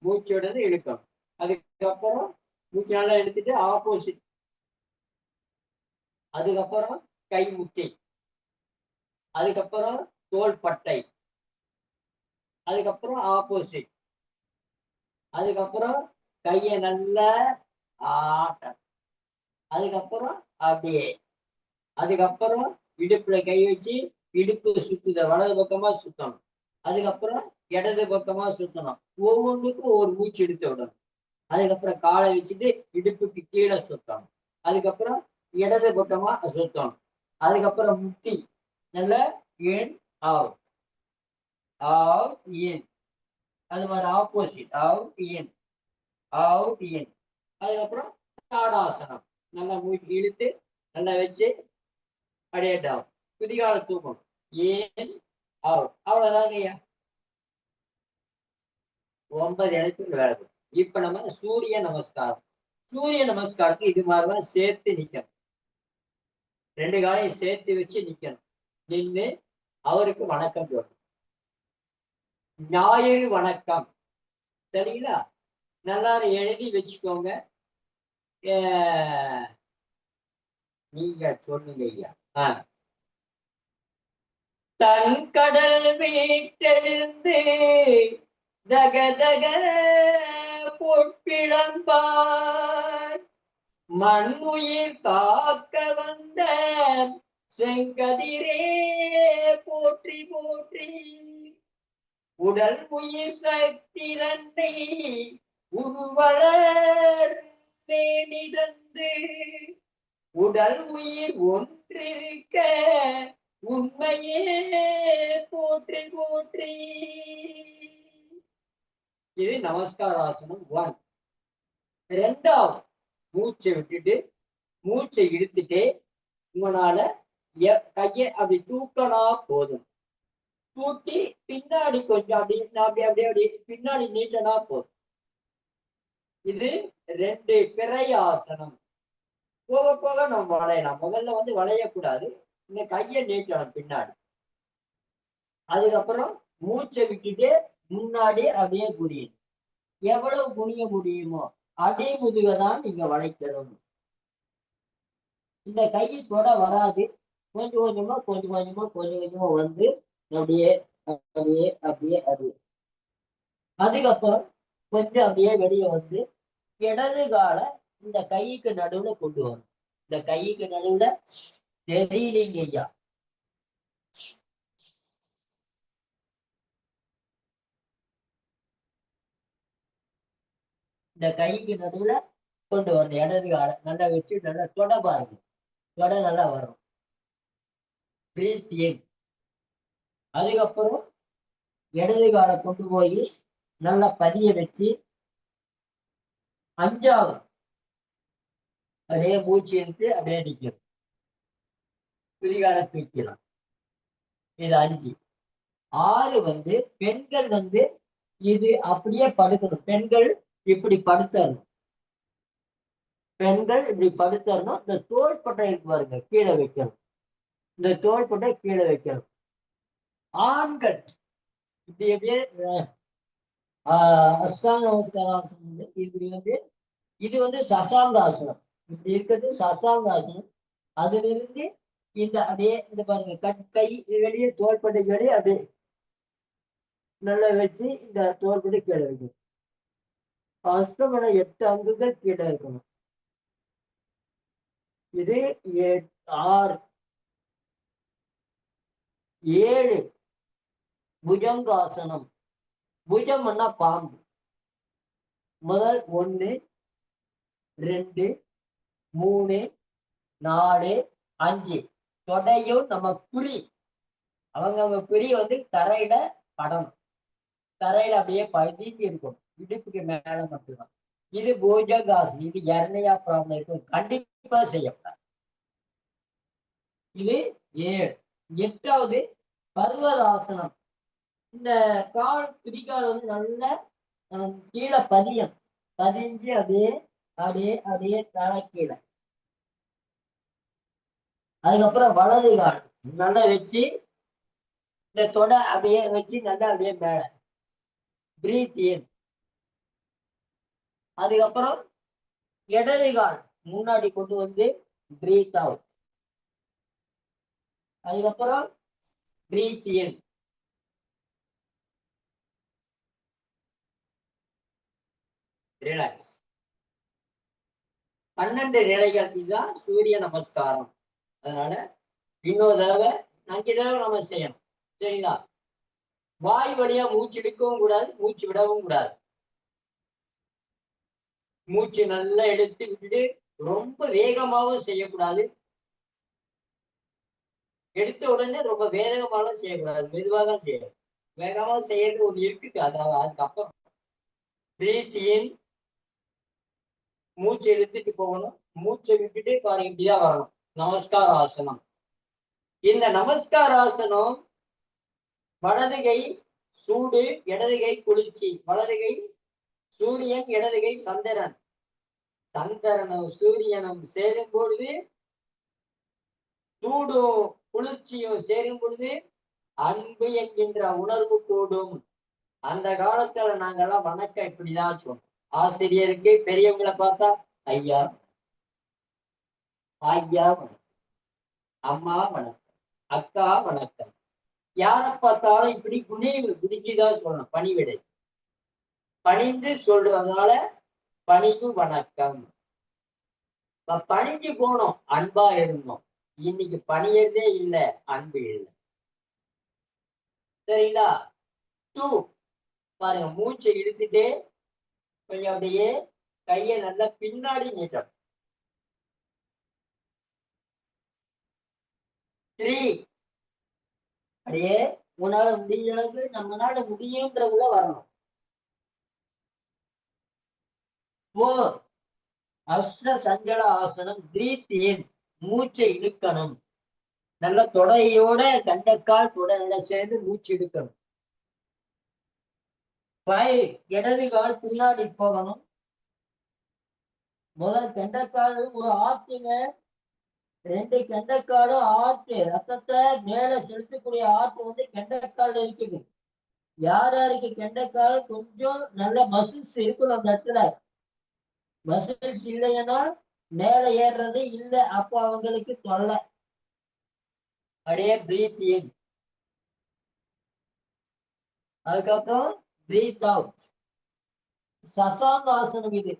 மூச்சு விடுறது இழுக்கணும். அதுக்கப்புறம் மூச்சு நல்லா எடுத்துட்டு ஆப்போசிட். அதுக்கப்புறம் கை முட்டை, அதுக்கப்புறம் தோள்பட்டை, அதுக்கப்புறம் ஆப்போசிட். அதுக்கப்புறம் கையை நல்லா ஆட்டம். அதுக்கப்புறம் அப்படியே. அதுக்கப்புறம் இடுப்புல கை வச்சு இடுப்பு சுத்துதல், வலது பக்கமா சுத்தணும். அதுக்கப்புறம் இடது பக்கமா சுத்தணும். ஒவ்வொன்றுக்கும் ஒரு மூச்சு எடுத்து விடணும். அதுக்கப்புறம் காலை வச்சுட்டு இடுப்புக்கு கீழே சுத்தணும். அதுக்கப்புறம் இடது பக்கமா சுத்தணும். அதுக்கப்புறம் முட்டி நல்லா இன் அவுட், அவுட் இன். அது மாதிரி opposite, out in, out in. அதுக்கப்புறம் தாடாசனம் நல்லா மூச்சு இழுத்து நல்லா வச்சு அப்படியே டவுன். குதிகால தூக்கணும், ஏன் அவுட். அவ்வளவுதாங்க ஐயா. 9 இடத்துக்கு வேலை. இப்ப நம்ம சூரிய நமஸ்காரம். சூரிய நமஸ்காரத்துக்கு இது மாதிரிதான் சேர்த்து நிக்கணும். 2 காலையும் சேர்த்து வச்சு நிக்கணும். நின்று அவருக்கு வணக்கம் சொல்லணும். ஞாயிறு வணக்கம். சரிங்களா? நல்லா எழுதி வச்சுக்கோங்க. நீங்க சொல்லுங்க ஐயா. தன் கடல் வீட்டெழுந்து தகதக பொற்பிழம்பார் மண் உயிர் காக்க வந்த செங்கதிரே போற்றி போற்றி. உடல் உயிர் சக்தி தன்னை உருவளர் வேணிதந்து உடல் உயிர் ஒன்றிருக்க உண்மையே போற்றி போற்றி. இது நமஸ்காராசனம் 1. 2வது மூச்சை விட்டுட்டு மூச்சை இழுத்துட்டு உங்களால கையை அப்படி தூக்கனா போதும். தூக்கி பின்னாடி கொஞ்சம் அப்படி அப்படியே பின்னாடி நீட்டனா போதும். இது 2 பிறை ஆசனம். போக போக நம்ம வளையலாம். முதல்ல வந்து வளையக்கூடாது. இந்த கையை நீட்டணும் பின்னாடி. அதுக்கப்புறம் மூச்சை விட்டுட்டு முன்னாடி அப்படியே குனியணும். எவ்வளவு குனிய முடியுமோ அதே முதுகை தான் நீங்க வளைக்கணும். இந்த கை தொட வராது. கொஞ்சம் கொஞ்சமா வந்து அப்படியே அப்படியே அப்படியே அப்படியே. அதுக்கப்புறம் கொஞ்சம் அப்படியே வெளியே வந்து இடது கால இந்த கைக்கு நடுவுல கொண்டு வரும். இந்த கைக்கு நடுவுல தெரியலீங்க ஐயா. இந்த கைக்கு நடுவுல கொண்டு வரணும். இடது கால நல்லா வச்சு நல்லா தொட பாருங்க. தொட நல்லா வரும். பிரீத் இன். அதுக்கப்புறம் இடது காலை கொண்டு போய் நல்லா பதிய வச்சு அஞ்சாவது அப்படியே மூச்சு எடுத்து அப்படியே நிக்கணும். குதிகால தூக்கலாம். இது 5. 6 வந்து பெண்கள் வந்து இது அப்படியே படுக்கணும். பெண்கள் இப்படி படுத்தரணும். பெண்கள் இப்படி படுத்தரணும். இந்த தோள்பட்டை இருக்கு பாருங்க, கீழே வைக்கணும். இந்த தோள்பட்டை கீழே வைக்கணும். ஆண்கள் இப்படி எப்படியே அஷ்டாங்க நமஸ்காராசனம் வந்து இப்படி வந்து இது வந்து சசாங்காசனம். இப்படி இருக்கிறது சசாங்காசனம். அதுல இருந்து இந்த அப்படியே இந்த பாருங்க, கை வெளியே தோள்பட்டை வெளியே அப்படியே நல்லா வச்சு இந்த தோள்பட்டை கீழே வைக்கணும். அஷ்டமன 8 அங்குகள் கீழே இருக்கணும். இது 6. 7 புஜங்காசனம். புஜம்னா பாம்பு. முதல் 1 2 3 4 5 தொடையும் நம்ம குறி அவங்க குறி வந்து தரையில படணும். தரையில அப்படியே பதிஞ்சு இருக்கும். இடுப்புக்கு மேல மட்டும்தான். இது பூஜகாசனம். இது எர்னையா ப்ராப்ளம் இருக்கும், கண்டிப்பா செய்யக்கூடாது. இது 7. 8வது பர்வதாசனம். இந்த கால் குதிகால் வந்து நல்ல கீழே பதிஞ்சு அப்படியே அப்படியே அப்படியே தலை கீழே. அதுக்கப்புறம் வலது கால் நல்லா வச்சு இந்த தொடை அப்படியே வச்சு நல்லா அப்படியே மேல பிரீத் இன். அதுக்கப்புறம் இடது கால் முன்னாடி கொண்டு வந்து பிரீத் அவுட். அதுக்கப்புறம் பிரீத் இன். ரிலாக்ஸ். 12 நிலைகள். இதுதான் சூரிய நமஸ்காரம். அதனால இன்னொரு தடவை 5 தடவை நம்ம செய்யணும். சரிங்களா? வாய் வழியா மூச்சு எடுக்கவும் கூடாது, மூச்சு விடவும் கூடாது. மூச்சு நல்லா எடுத்து விட்டுட்டு ரொம்ப வேகமாகவும் செய்யக்கூடாது. எடுத்த உடனே ரொம்ப வேகமாகவும் செய்யக்கூடாது, மெதுவாக தான் செய்யணும். வேகமாக செய்யறது ஒன்று இருக்குது. அதாவது அதுக்கப்புறம் பிரீத் இன், மூச்சு எடுத்துட்டு போகணும். மூச்சை விட்டுட்டு பாருங்க, இப்படிதான் வரணும். நமஸ்கார ஆசனம். இந்த நமஸ்கார ஆசனம் வலது கை சூடு, இடது கை குளிர்ச்சி. வலது கை சூரியன், இடது கை சந்திரன். சந்திரனும் சூரியனும் சேரும் பொழுது, சூடும் குளிர்ச்சியும் சேரும் பொழுது அன்பு என்கின்ற உணர்வு கூடும். அந்த காலத்துல நாங்கெல்லாம் வணக்கம் இப்படிதான் சொன்னோம். ஆசிரியருக்கு பெரியவங்களை பார்த்தா ஐயா, ஐயா வணக்கம், அம்மா வணக்கம், அக்கா வணக்கம். யாரை பார்த்தாலும் இப்படி குனிஞ்சுதான் சொல்லணும். பணிவிடை பணிந்து சொல்றதுனால பணிவு வணக்கம். பணிஞ்சு போனோம், அன்பா இருந்தோம். இன்னைக்கு பணியறதே இல்லை, அன்பு இல்லை. சரிங்களா? 2 பாருங்க, மூச்சை இழுத்துட்டே கொஞ்சம் அப்படியே கையை நல்லா பின்னாடி நீட்டணும். 3 அப்படியே உன்னால முடிஞ்ச அளவுக்கு நம்மளால முடியும்ன்றதுல வரணும். 4 அஷ்ட சஞ்சல ஆசனம். பிரீத் இன், மூச்சை இழுக்கணும். நல்ல தொடையோட கண்டக்கால் தொடை நல்லா சேர்ந்து மூச்சு இழுக்கணும். 5 இடது கால் பின்னாடி போகணும். முதல் கெண்டைக்கால் ஒரு ஆற்றுங்க. 2 கெண்டைக்காலும் ஆற்று, ரத்தத்தை மேல செலுத்தக்கூடிய ஆற்று வந்து கெண்டைக்கால் இருக்குது. யார் யாருக்கு கெண்டைக்கால் கொஞ்சம் நல்ல மசில்ஸ் இருக்கணும் அந்த இடத்துல. மசில்ஸ் இல்லைன்னா மேல ஏறுறது இல்லை, அப்போ அவங்களுக்கு தொல்லை. அப்படியே பிரீத் இன், அதுக்கப்புறம் பிரீத் அவுட். சசாங்காசனம். இது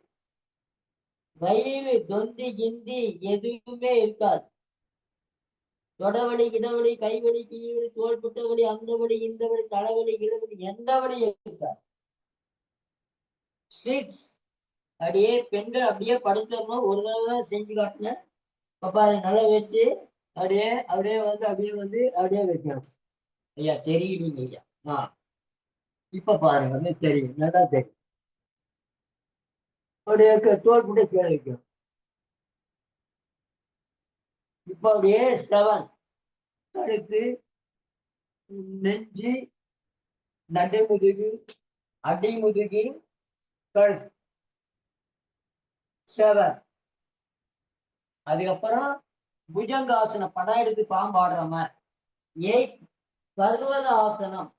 வயிறு தொந்தி கிந்தி எதுவுமே இருக்காது. தொடவலி, இடவலி, கைவலி, கீழ் தோள்பட்ட வலி, அந்த வலி, இந்த வலி, தலைவலி, இளவலி, எந்த வலி இருக்காது. 6 அப்படியே பெண்கள் அப்படியே படுத்தணும். ஒரு தடவை தான் செஞ்சு காட்டினேன். பாரு நல்லா வச்சு அப்படியே அப்படியே வந்து அப்படியே வைக்கணும். ஐயா தெரியுங்க ஐயா. இப்ப பாருங்க, தெரியும், நல்லா தெரியும். அப்படியே தோல் போட்டு கீழே வைக்கும். இப்போ அப்படியே 7 கழுத்து, நெஞ்சு, நடுமுதுகு, அடிமுதுகு, கழுத்து 7. அதுக்கப்புறம் புஜங்காசனம் படம் எடுத்து பாம்பு ஆடுற மாதிரி 8 பர்வத ஆசனம்.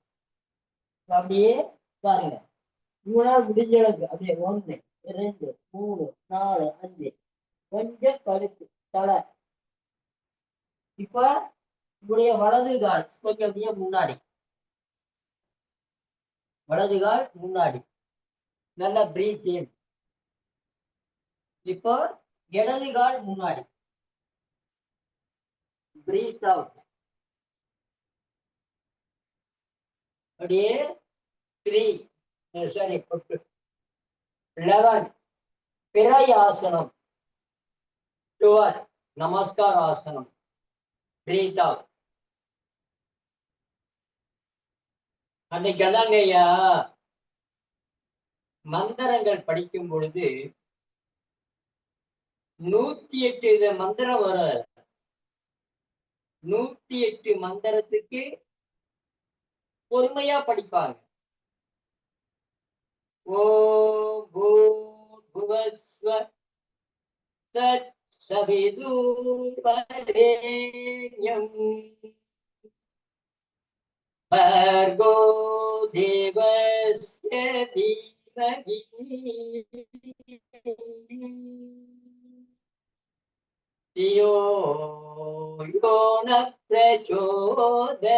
அப்படியே பாருங்க, இவனால முடிஞ்ச அளவுக்கு அப்படியே 1 2 3 4 5 கொஞ்சம் கழுத்து தலை. இப்ப உடைய வலது கால் கொஞ்சம் அப்படியே முன்னாடி, வலது கால் முன்னாடி, நல்லா பிரீத் இன். இப்போ இடது கால் முன்னாடி, பிரீத் அவுட். அப்படியே 3 சாரி 11 பிறை ஆசனம், 12 நமஸ்கார ஆசனம், பிரீத் அவுட். அன்னைக்கு அதாங்க ஐயா மந்திரங்கள் படிக்கும் பொழுது 108 மந்திரம் வர, 108 மந்திரத்துக்கு பொறுமையா படிப்பாங்க. ஓம் பூர்புவஸ்வ தத் சவிதுர்வரேண்யம் भर्गो देवस्य धीमहि धियो यो न प्रचोदयात्.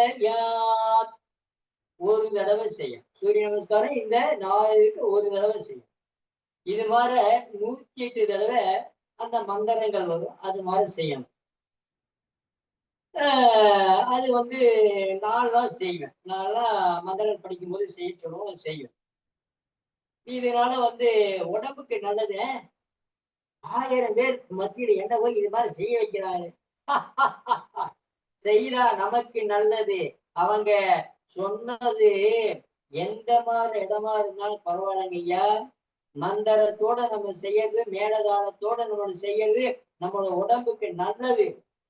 ஒரு தடவை செய்யும் சூரிய நமஸ்காரம். இந்த 4க்கு ஒரு தடவை செய்யும். இது மாதிரி 108 தடவை அந்த மந்திரங்கள் வரும். அது மாதிரி செய்யணும். அது 4 நாள் செய்வேன். 4 நாள் மந்திரம் படிக்கும் போது செய்ய சொல்லுவோம், செய்வேன். இதனால உடம்புக்கு நல்லது. 1000 பேர் மத்தியில என்ன போய் இது மாதிரி செய்ய வைக்கிறாங்க. செய்தா நமக்கு நல்லது. அவங்க சொன்னது எந்த மாதிரி இடமா இருந்தாலும் பரவாயில்லைங்க ஐயா. மந்திரத்தோட நம்ம செய்யறது, மேலதாளத்தோட நம்ம செய்யறது நம்மளோட உடம்புக்கு நல்லது.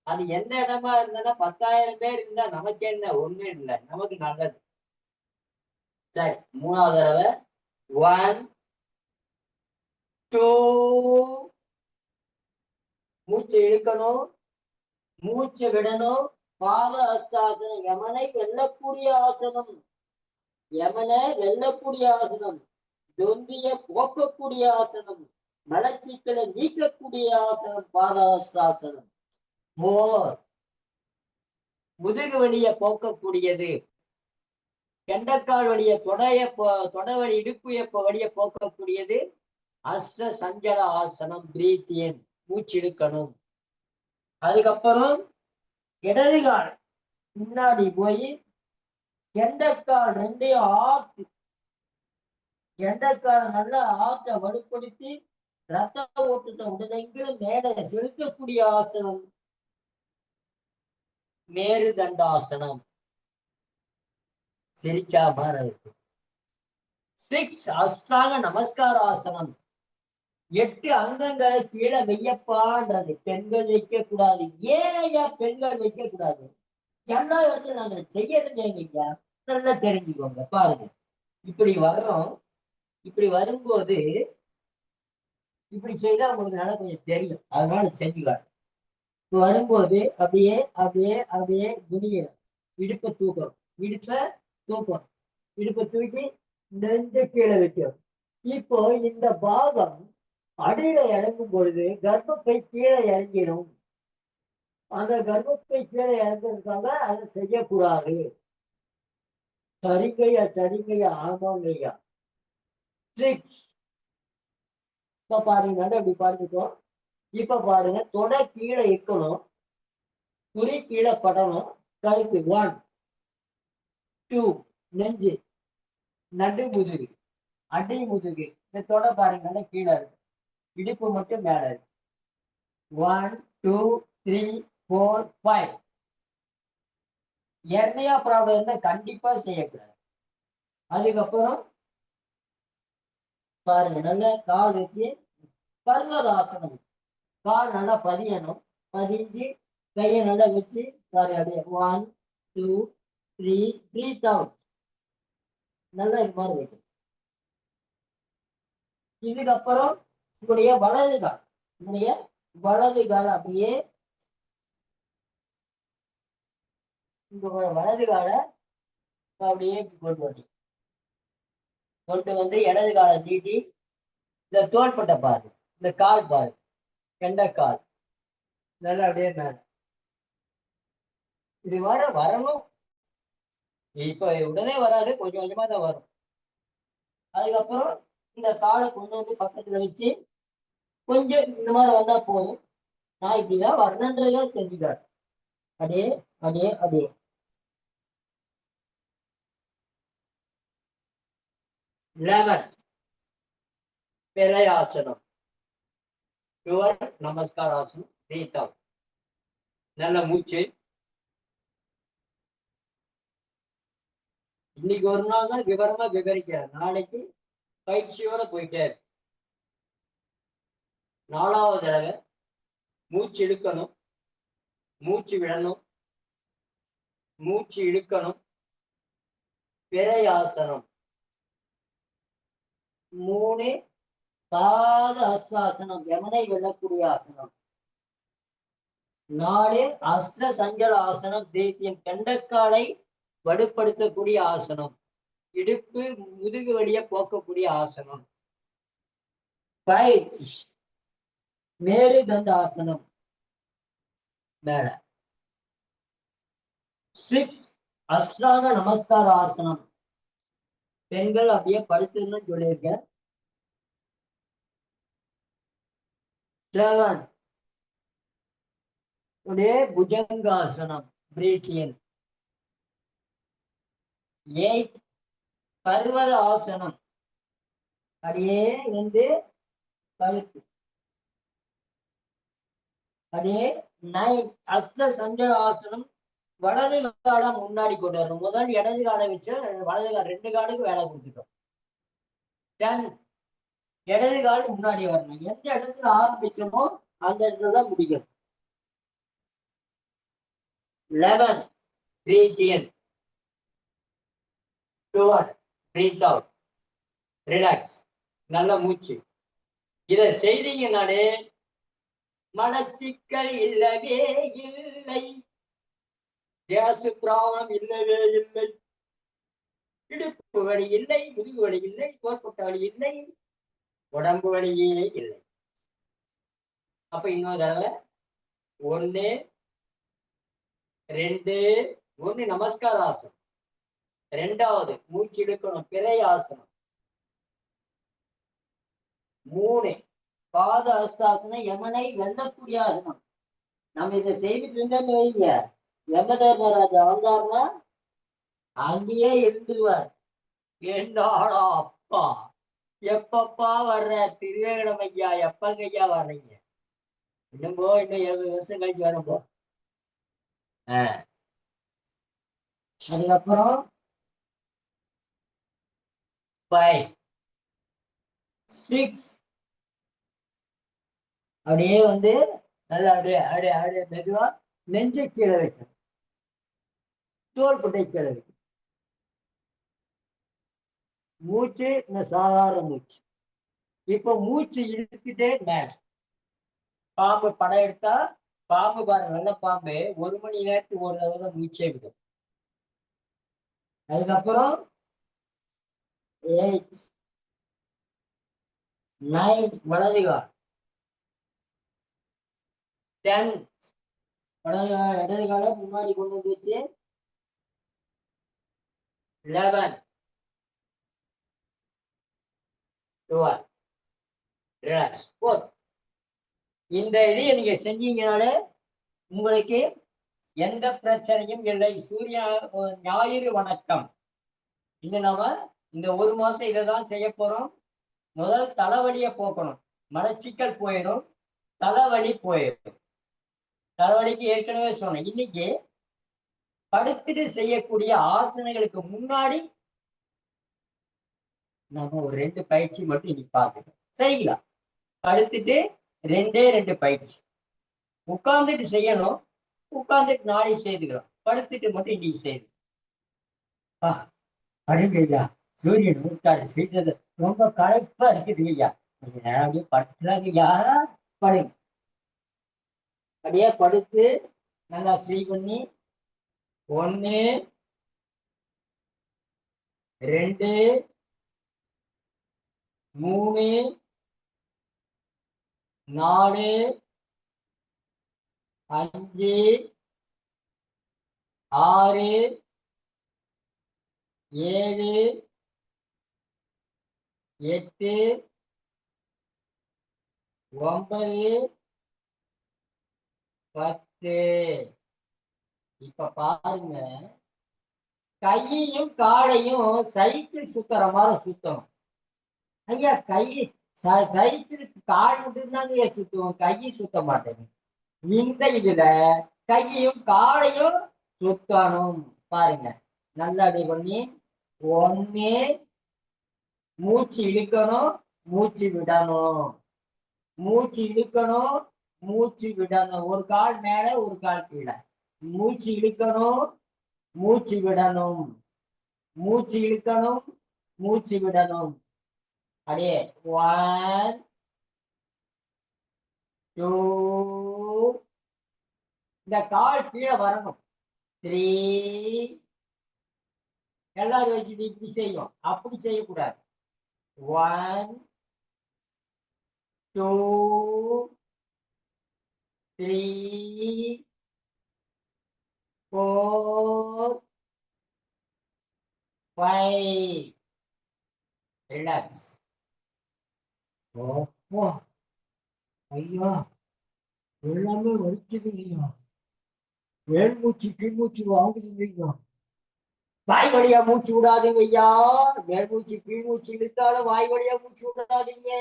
அது எந்த இடமா இருந்தா 10,000 பேர் இருந்தா நமக்கு என்ன, ஒண்ணும் இல்லை, நமக்கு நல்லது. சரி, 3வது தடவை 1 2 மூச்சு இழுக்கணும், மூச்சு விடணும். பாத அஷ்டாசனம், யமனை வெல்லக்கூடிய ஆசனம், யமனை வெல்லக்கூடிய ஆசனம், தொந்திய போக்கக்கூடிய ஆசனம், மலச்சிக்கலை நீக்கக்கூடிய ஆசனம் பாதாசாசனம். முதுகு வலிய போக்கக்கூடியது, கெண்டக்கால் வலிய தொடவழி இடுப்பு வழிய போக்கக்கூடியது அஸ்த சஞ்சல ஆசனம். பிரீத் இன், மூச்சு இழுக்கணும். அதுக்கப்புறம் இடது கால் முன்னாடி போய் கெண்டக்கால் 2 ஆத்து, கெண்டக்கால் நல்லா ஆற்ற வலுப்படுத்தி ரத்த ஓட்டத்தை உடனெங்கிலும் மேல செலுத்தக்கூடிய ஆசனம் மேருதண்டாசனம். சிரிச்சா மாதிரி இருக்கு. 6 அஷ்டாங்க நமஸ்கார ஆசனம். 8 அங்கங்களை கீழே வையப்பான்றது. பெண்கள் வைக்க கூடாது. ஏன் பெண்கள் வைக்க கூடாது? எல்லா இடத்துல நாங்க செய்யறேங்க ஐயா, நல்லா தெரிஞ்சுக்கோங்க. பாருங்க, இப்படி வர்றோம். இப்படி வரும்போது இப்படி செய்தா உங்களுக்கு நல்லா கொஞ்சம் தெரியும், அதனால செஞ்சுக்காட்டு. வரும்போது அப்படியே அப்படியே அப்படியே குனியணும், இடுப்பை தூக்கணும், இடுப்பை தூக்கணும், இடுப்பை தூக்கி நெஞ்சு கீழே வைக்கணும். இப்போ இந்த பாகம் அடியில இறங்கும் பொழுது கர்ப்பப்பை கீழே இறங்கிடும். அந்த கர்ப்பப்பை கீழே இறங்குறதுக்காக அதை செய்யக்கூடாது. சரிங்கய்யா, சரிங்கய்யா, ஆமாங்கய்யா. 6 இப்ப பாருங்க, அப்படி பார்த்துட்டோம். இப்ப பாருங்க, தொடை கீழே இருக்கணும், குறி கீழே படணும், கழுத்து 1 2 நெஞ்சு, நடு முதுகு, அடி முதுகு. இந்த தொடை பாருங்க கீழே இருக்கு, இடுப்பு மட்டும் மேல இருக்கு. 1 2 3 4 5. எர்னியா ப்ராப்ளம் இருந்தா கண்டிப்பா செய்யக்கூடாது. அதுக்கப்புறம் பாருங்க, நல்ல கால் வச்சு பர்வதாசனம். கால் நல்லா பதியணும். பதிஞ்சு கையை நல்லா வச்சு சாரி அப்படியே 1 2 3 breathe out. நல்லா இது மாதிரி வைக்கணும். இதுக்கப்புறம் உங்களுடைய வலது கால் அப்படியே இந்த வலது காலை அப்படியே கொண்டு வந்து இடது காலை நீட்டி இந்த தோள்பட்டை பாரு, இந்த கால் பாரு, கெண்டைக்கால் நல்லா அப்படியே மேல இது வரணும். இப்ப உடனே வராது, கொஞ்சம் கொஞ்சமா தான் வரும். அதுக்கப்புறம் இந்த காலை கொண்டு வந்து பக்கத்துல வச்சு கொஞ்சம் இந்த மாதிரி வந்தா போதும். நான் இப்படிதான் வரணுன்றதா செஞ்சுக்கிறேன். அப்படியே அப்படியே அப்படியே 11 பெரையாசனம். யுவர் நமஸ்கார் ஆசனம். breathe out. நல்ல மூச்சு. இன்னைக்கு ஒரு நாள் தான் விவரமா விவரிக்கிறேன், நாளைக்கு பயிற்சியோட போயிட்டே. 4வது தடவை மூச்சு இழுக்கணும், மூச்சு விடணும், மூச்சு இழுக்கணும். பெரையாசனம். 3 பாத ஹஸ்தாசனம், யமனை வெல்லக்கூடிய ஆசனம். 4 அஸ்த சஞ்சல ஆசனம், தேத்தியம் கண்டக்காலை வலுப்படுத்தக்கூடிய ஆசனம், இடுப்பு முதுகு வலிய போக்கக்கூடிய ஆசனம். 5 மேரு தண்ட ஆசனம் மேல. 6 அஷ்டாங்க நமஸ்கார ஆசனம். பெண்கள் அப்படியே படுத்துன்னு சொல்லியிருக்கேன். 7 புஜங்காசனம், breathe in. 8 பர்வத ஆசனம், அப்படியே வந்து கழுத்து. அப்படியே 9 அஸ்த சஞ்சல ஆசனம், வலது காலை முன்னாடி கொண்டு வரணும். முதல் இடது காலை வச்சு வலது கால் 2 காலுக்கு வேலை கொடுத்துட்டோம். 10 இடது கால் முன்னாடி வரணும். எந்த இடத்துல ஆரம்பிச்சோமோ அந்த இடத்துல தான் முடிக்கணும். 11 breathe in. 12 breathe out. Relax. நல்ல மூச்சு. இதை செய்தீங்கன்னாலே மனச்சிக்கல் இல்லவே இல்லை, கேஸ் ப்ராப்ளம் இல்லவே இல்லை, இடுப்பு வலி இல்லை, முதுகு வலி இல்லை, தோள்பட்ட வலி இல்லை, உடம்பு வலியே இல்லை. அப்ப இன்னொரு தடவை 1 2 1 நமஸ்கார ஆசனம். 2வது மூச்சு இழுக்கணும், பிறையாசனம். 3 பாத ஹஸ்தாசனம், யமனை வெல்லக்கூடிய ஆசனம். நம்ம இதை செய்துட்டு இருந்தோம்னு வைங்க, யமதர்மராஜா வந்தாருன்னா அங்கேயே இருந்துருவார். என்னடா அப்பா, எப்பப்பா வர்ற திருவேங்கடம் ஐயா, எப்பங்க ஐயா வர்றீங்க? இன்னும் 70 வருஷம் கழிச்சு வரப்போ. அதுக்கப்புறம் 5 6 அப்படியே வந்து நல்லா அப்படியே அப்படியே அப்படியே மெதுவா நெஞ்சை கீழே வைக்கணும், தோள்பட்டை கீழே வைக்கணும். மூச்சு இந்த சாதாரண மூச்சு. இப்ப மூச்சு இழுத்துட்டே மேல. பாம்பு படம் எடுத்தா பாம்பு பாருங்க, நல்ல பாம்பு 1 மணி நேரத்துக்கு ஒரு தடவை மூச்சே விடும். அதுக்கப்புறம் 8 9 வலது கால். 10 இடது காலை முன்னாடி கொண்டு வந்து வச்சு 11 12 ரிலாக்ஸ். இந்த இதையை நீங்க செஞ்சீங்கனாலே உங்களுக்கு எந்த பிரச்சனையும் இல்லை. சூர்யா ஞாயிறு வணக்கம். இன்னும் நாம இந்த 1 மாசம் இதை தான் செய்ய போறோம். முதல் தலைவலியை போக்கணும், மலச்சிக்கல் போயிடும், தலைவலி போயிடும். தலைவலிக்கு ஏற்கனவே சொன்னேன். இன்னைக்கு படுத்துட்டு செய்யக்கூடிய ஆசனங்களுக்கு முன்னாடி நம்ம ஒரு 2 பயிற்சி மட்டும் இன்னைக்கு பார்த்துக்கோம், சரிங்களா? படுத்துட்டு 2 பயிற்சி. உட்கார்ந்துட்டு செய்யணும், உட்கார்ந்துட்டு நாளை செய்துக்கிறோம், படுத்துட்டு மட்டும் இன்னைக்கு செய்து. படிங்க ஐயா, சூரிய நமஸ்காரம் செய்தது ரொம்ப களைப்பா இருக்குது ஐயா, கொஞ்ச நேரம் அப்படியே படுத்துக்கிறாங்க ஐயா. படுங்க, அப்படியே படுத்து நல்லா ஃப்ரீ பண்ணி 1 2 3 4 5 6 7 8 9 10. இப்ப பாருங்க, கையையும் காலையும் சைக்கிள் சுத்துற மாதிரி சுத்தணும் ஐயா. சைக்கிளுக்கு கால் மட்டும்தாங்க ஐயா சுத்துவோம், கையை சுத்த மாட்டேங்க. இந்த இதுல கையையும் காலையும் சுத்தணும். பாருங்க, நல்லா அப்படி பண்ணி 1 மூச்சு இழுக்கணும், மூச்சு விடணும், மூச்சு இழுக்கணும், மூச்சு விடணும். ஒரு கால் மேல ஒரு கால் கீழே. மூச்சு இழுக்கணும், மூச்சு விடணும், மூச்சு இழுக்கணும், மூச்சு விடணும். அப்படியே 1 2. இந்த கால் கீழே வரணும். 3. எல்லாரும் வச்சுட்டு இப்படி செய்யும், அப்படி செய்யக்கூடாது. 1 2 3 4 5. ரிலாக்ஸ். ஓ ஐயா, எல்லாமே வலிக்குது ஐயா, மேல்மூச்சு கீழ்மூச்சு வாங்குதுங்க ஐயா. வாய் வழியா மூச்சு விடாதீங்க ஐயா, மேல்மூச்சு கீழ்மூச்சு இழுத்தாலும் வாய் வழியா மூச்சு விடாதீங்க.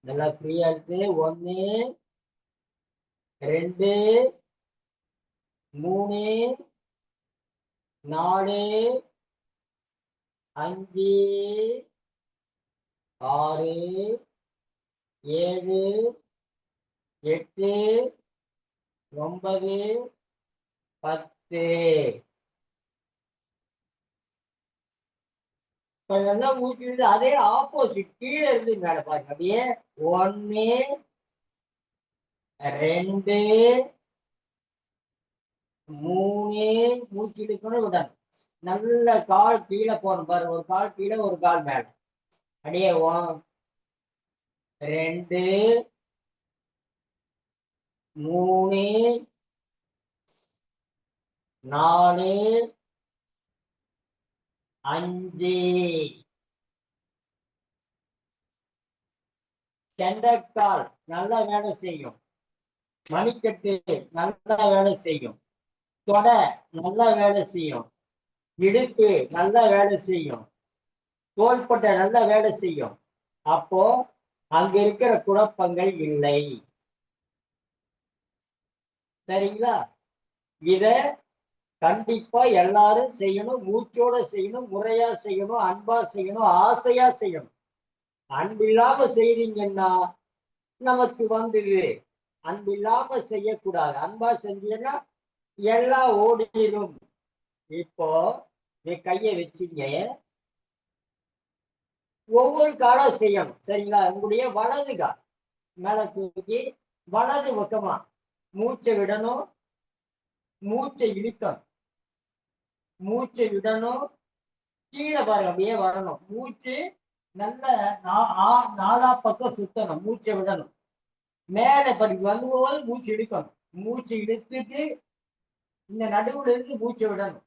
நல்லா ஃப்ரீயா இருக்கு. 1 2 3 4 5 6 7 8 9 10. இப்ப நல்லா மூச்சு, அதே ஆப்போசிட் கீழே இருந்து மேல பாருங்க. அப்படியே 1 2 3 மூச்சு இழுக்கணும், விடணும். நல்ல கால் கீழே போகணும் பாருங்க, ஒரு கால் கீழே ஒரு கால் மேல. அப்படியே 1 2 3 4 5. செண்டக்கால் நல்லா வேலை செய்யும், மணிக்கட்டு நல்லா வேலை செய்யும், தொடை நல்லா வேலை செய்யும், இடுப்பு நல்லா வேலை செய்யும், தோள்பட்டை நல்லா வேலை செய்யும். அப்போ அங்க இருக்கிற குழப்பங்கள் இல்லை. சரிங்களா? இத கண்டிப்பா எல்லாரும் செய்யணும், மூச்சோட செய்யணும், முறையா செய்யணும், அன்பா செய்யணும், ஆசையா செய்யணும். அன்பில்லாம செய்தீங்கன்னா நமக்கு வந்தது. அன்பில்லாம செய்யக்கூடாது, அன்பா செஞ்சீங்கன்னா எல்லாம் ஓடிடும். இப்போ நீ கைய வச்சுங்க, ஒவ்வொரு காலம் செய்யணும். சரிங்களா? உங்களுடைய வலது கால் மேல தூக்கி வலது பக்கமா மூச்சை விடணும், மூச்சை இழுக்கணும், மூச்சை விடணும், கீழே பாருங்க அப்படியே வரணும். மூச்சு நல்ல 4 பக்கம் சுத்தணும், மூச்சை விடணும். மேலே படி வரும்போது மூச்சு இழுக்கணும், மூச்சு இழுத்துட்டு இந்த நடுவுல இருந்து மூச்சு விடணும்,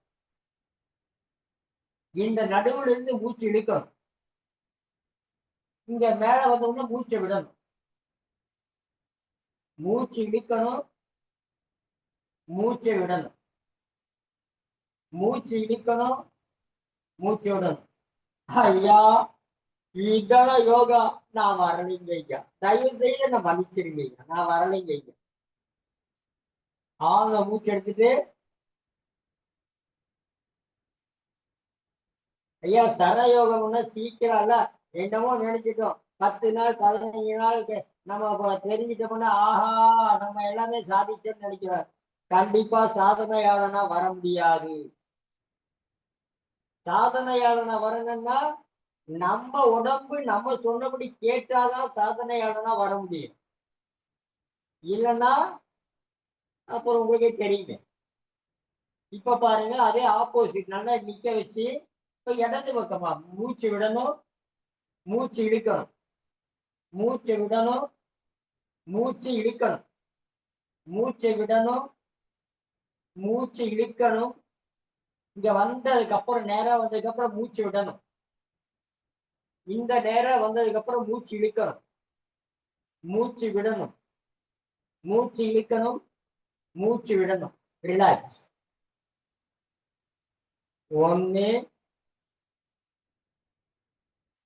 இந்த நடுவுல இருந்து மூச்சு இழுக்கணும், இங்க மேல வந்தோம்னா மூச்சை விடணும். மூச்சு இழுக்கணும், மூச்சை விடணும், மூச்சு இழுக்கணும், மூச்சு விடணும். ஐயா, இதெல்லாம் யோகா நான் வரலைங்க ஐயா, தயவு செய்து என்ன மன்னிச்சிருங்க ஐயா, நான் வரலைங்க ஐயா. ஆக மூச்சு எடுத்துட்டு ஐயா, சரயோகம்னா சீக்கிரம் இல்ல, என்னமோ நினைச்சிட்டோம் 10 நாள் 15 நாளுக்கு நம்ம தெரிஞ்சிட்டோம்னா ஆஹா நம்ம எல்லாமே சாதிச்சோம்னு நினைக்கிறோம். கண்டிப்பா சாதனையாளனா வர முடியாது. சாதனையாளனா வரணும்னா நம்ம உடம்பு நம்ம சொன்னபடி கேட்டாதான் சாதனையாளனா வர முடியும். இல்லைன்னா அப்புறம் உங்களுக்கே தெரியுமே. இப்ப பாருங்க அதே ஆப்போசிட் நல்லா நிக்க வச்சு இப்ப இடது பக்கமா மூச்சு விடணும், மூச்சு இழுக்கணும், மூச்சு விடணும், மூச்சு இழுக்கணும், மூச்சு விடணும், மூச்சு இழுக்கணும். இங்க வந்ததுக்கு அப்புறம் நேரா வந்ததுக்கு அப்புறம் மூச்சு விடணும். இந்த நேரம் வந்ததுக்கு அப்புறம் மூச்சு இழுக்கணும், மூச்சு விடணும், மூச்சு இழுக்கணும், மூச்சு விடணும். ரிலாக்ஸ். 1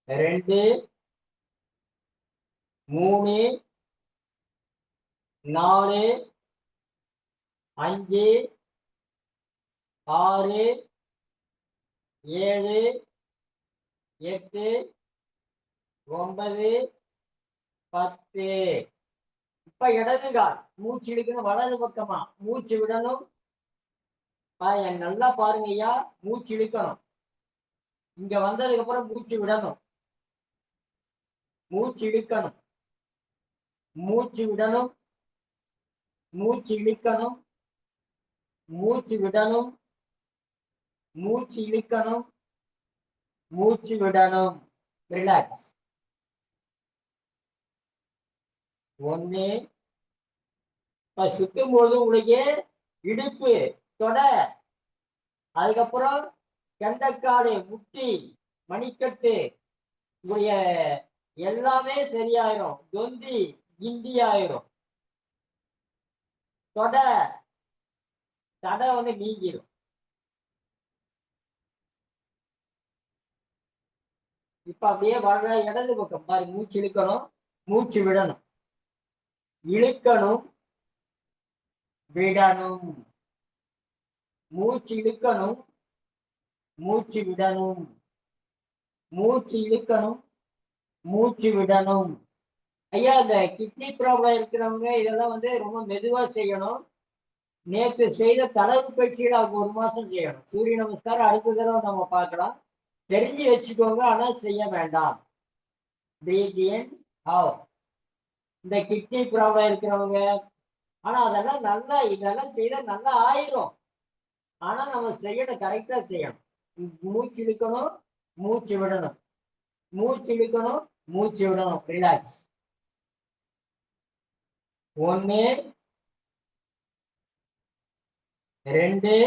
2 3 4 5 6 7 8 9 10. இப்ப இடது கால் மூச்சு இழுக்கணும், வலது பக்கமா மூச்சு விடணும். நல்லா பாருங்க ஐயா, மூச்சு இழுக்கணும். இங்க வந்ததுக்கு அப்புறம் மூச்சு விடணும், மூச்சு இழுக்கணும், மூச்சு விடணும், மூச்சு இழுக்கணும், மூச்சு விடணும், மூச்சு இழுக்கணும், மூச்சு விடணும். ரிலாக்ஸ். 1 இப்ப சுத்தும் போது உங்களுக்கு இடுப்பு தொடை, அதுக்கப்புறம் கெண்டைக்காடு, முட்டி, மணிக்கட்டு, உங்களுடைய எல்லாமே சரியாயிரும். தொந்தி கிண்டி ஆயிரும். தொடை தடை நீங்கிரும். இப்ப அப்படியே வர்ற இடது பக்கம் பாரு, மூச்சு இழுக்கணும், மூச்சு விடணும், இழுக்கணும், விடணும், மூச்சு இழுக்கணும், மூச்சு விடணும், மூச்சு இழுக்கணும், மூச்சு விடணும். ஐயா இந்த கிட்னி ப்ராப்ளம் இருக்கிறவங்க இதெல்லாம் ரொம்ப மெதுவா செய்யணும். நேற்று செய்த தளவு பயிற்சிகளை அவங்க 1 மாசம் செய்யணும். சூரிய நமஸ்காரம் அடுத்த தடவை நம்ம பார்க்கலாம். தெரிஞ்சு வச்சுக்கோங்க, ஆனா செய்ய வேண்டாம். Breathe in out. இந்த கிட்னி ப்ராப்ளம் இருக்கிறவங்க ஆனா அதெல்லாம் நல்லா இதெல்லாம் செய்தா நல்லா ஆயிரும். ஆனா நம்ம செய்யணும், கரெக்டா செய்யணும். மூச்சு இழுக்கணும், மூச்சு விடணும், மூச்சு இழுக்கணும், மூச்சு விடணும். ரிலாக்ஸ். 1 2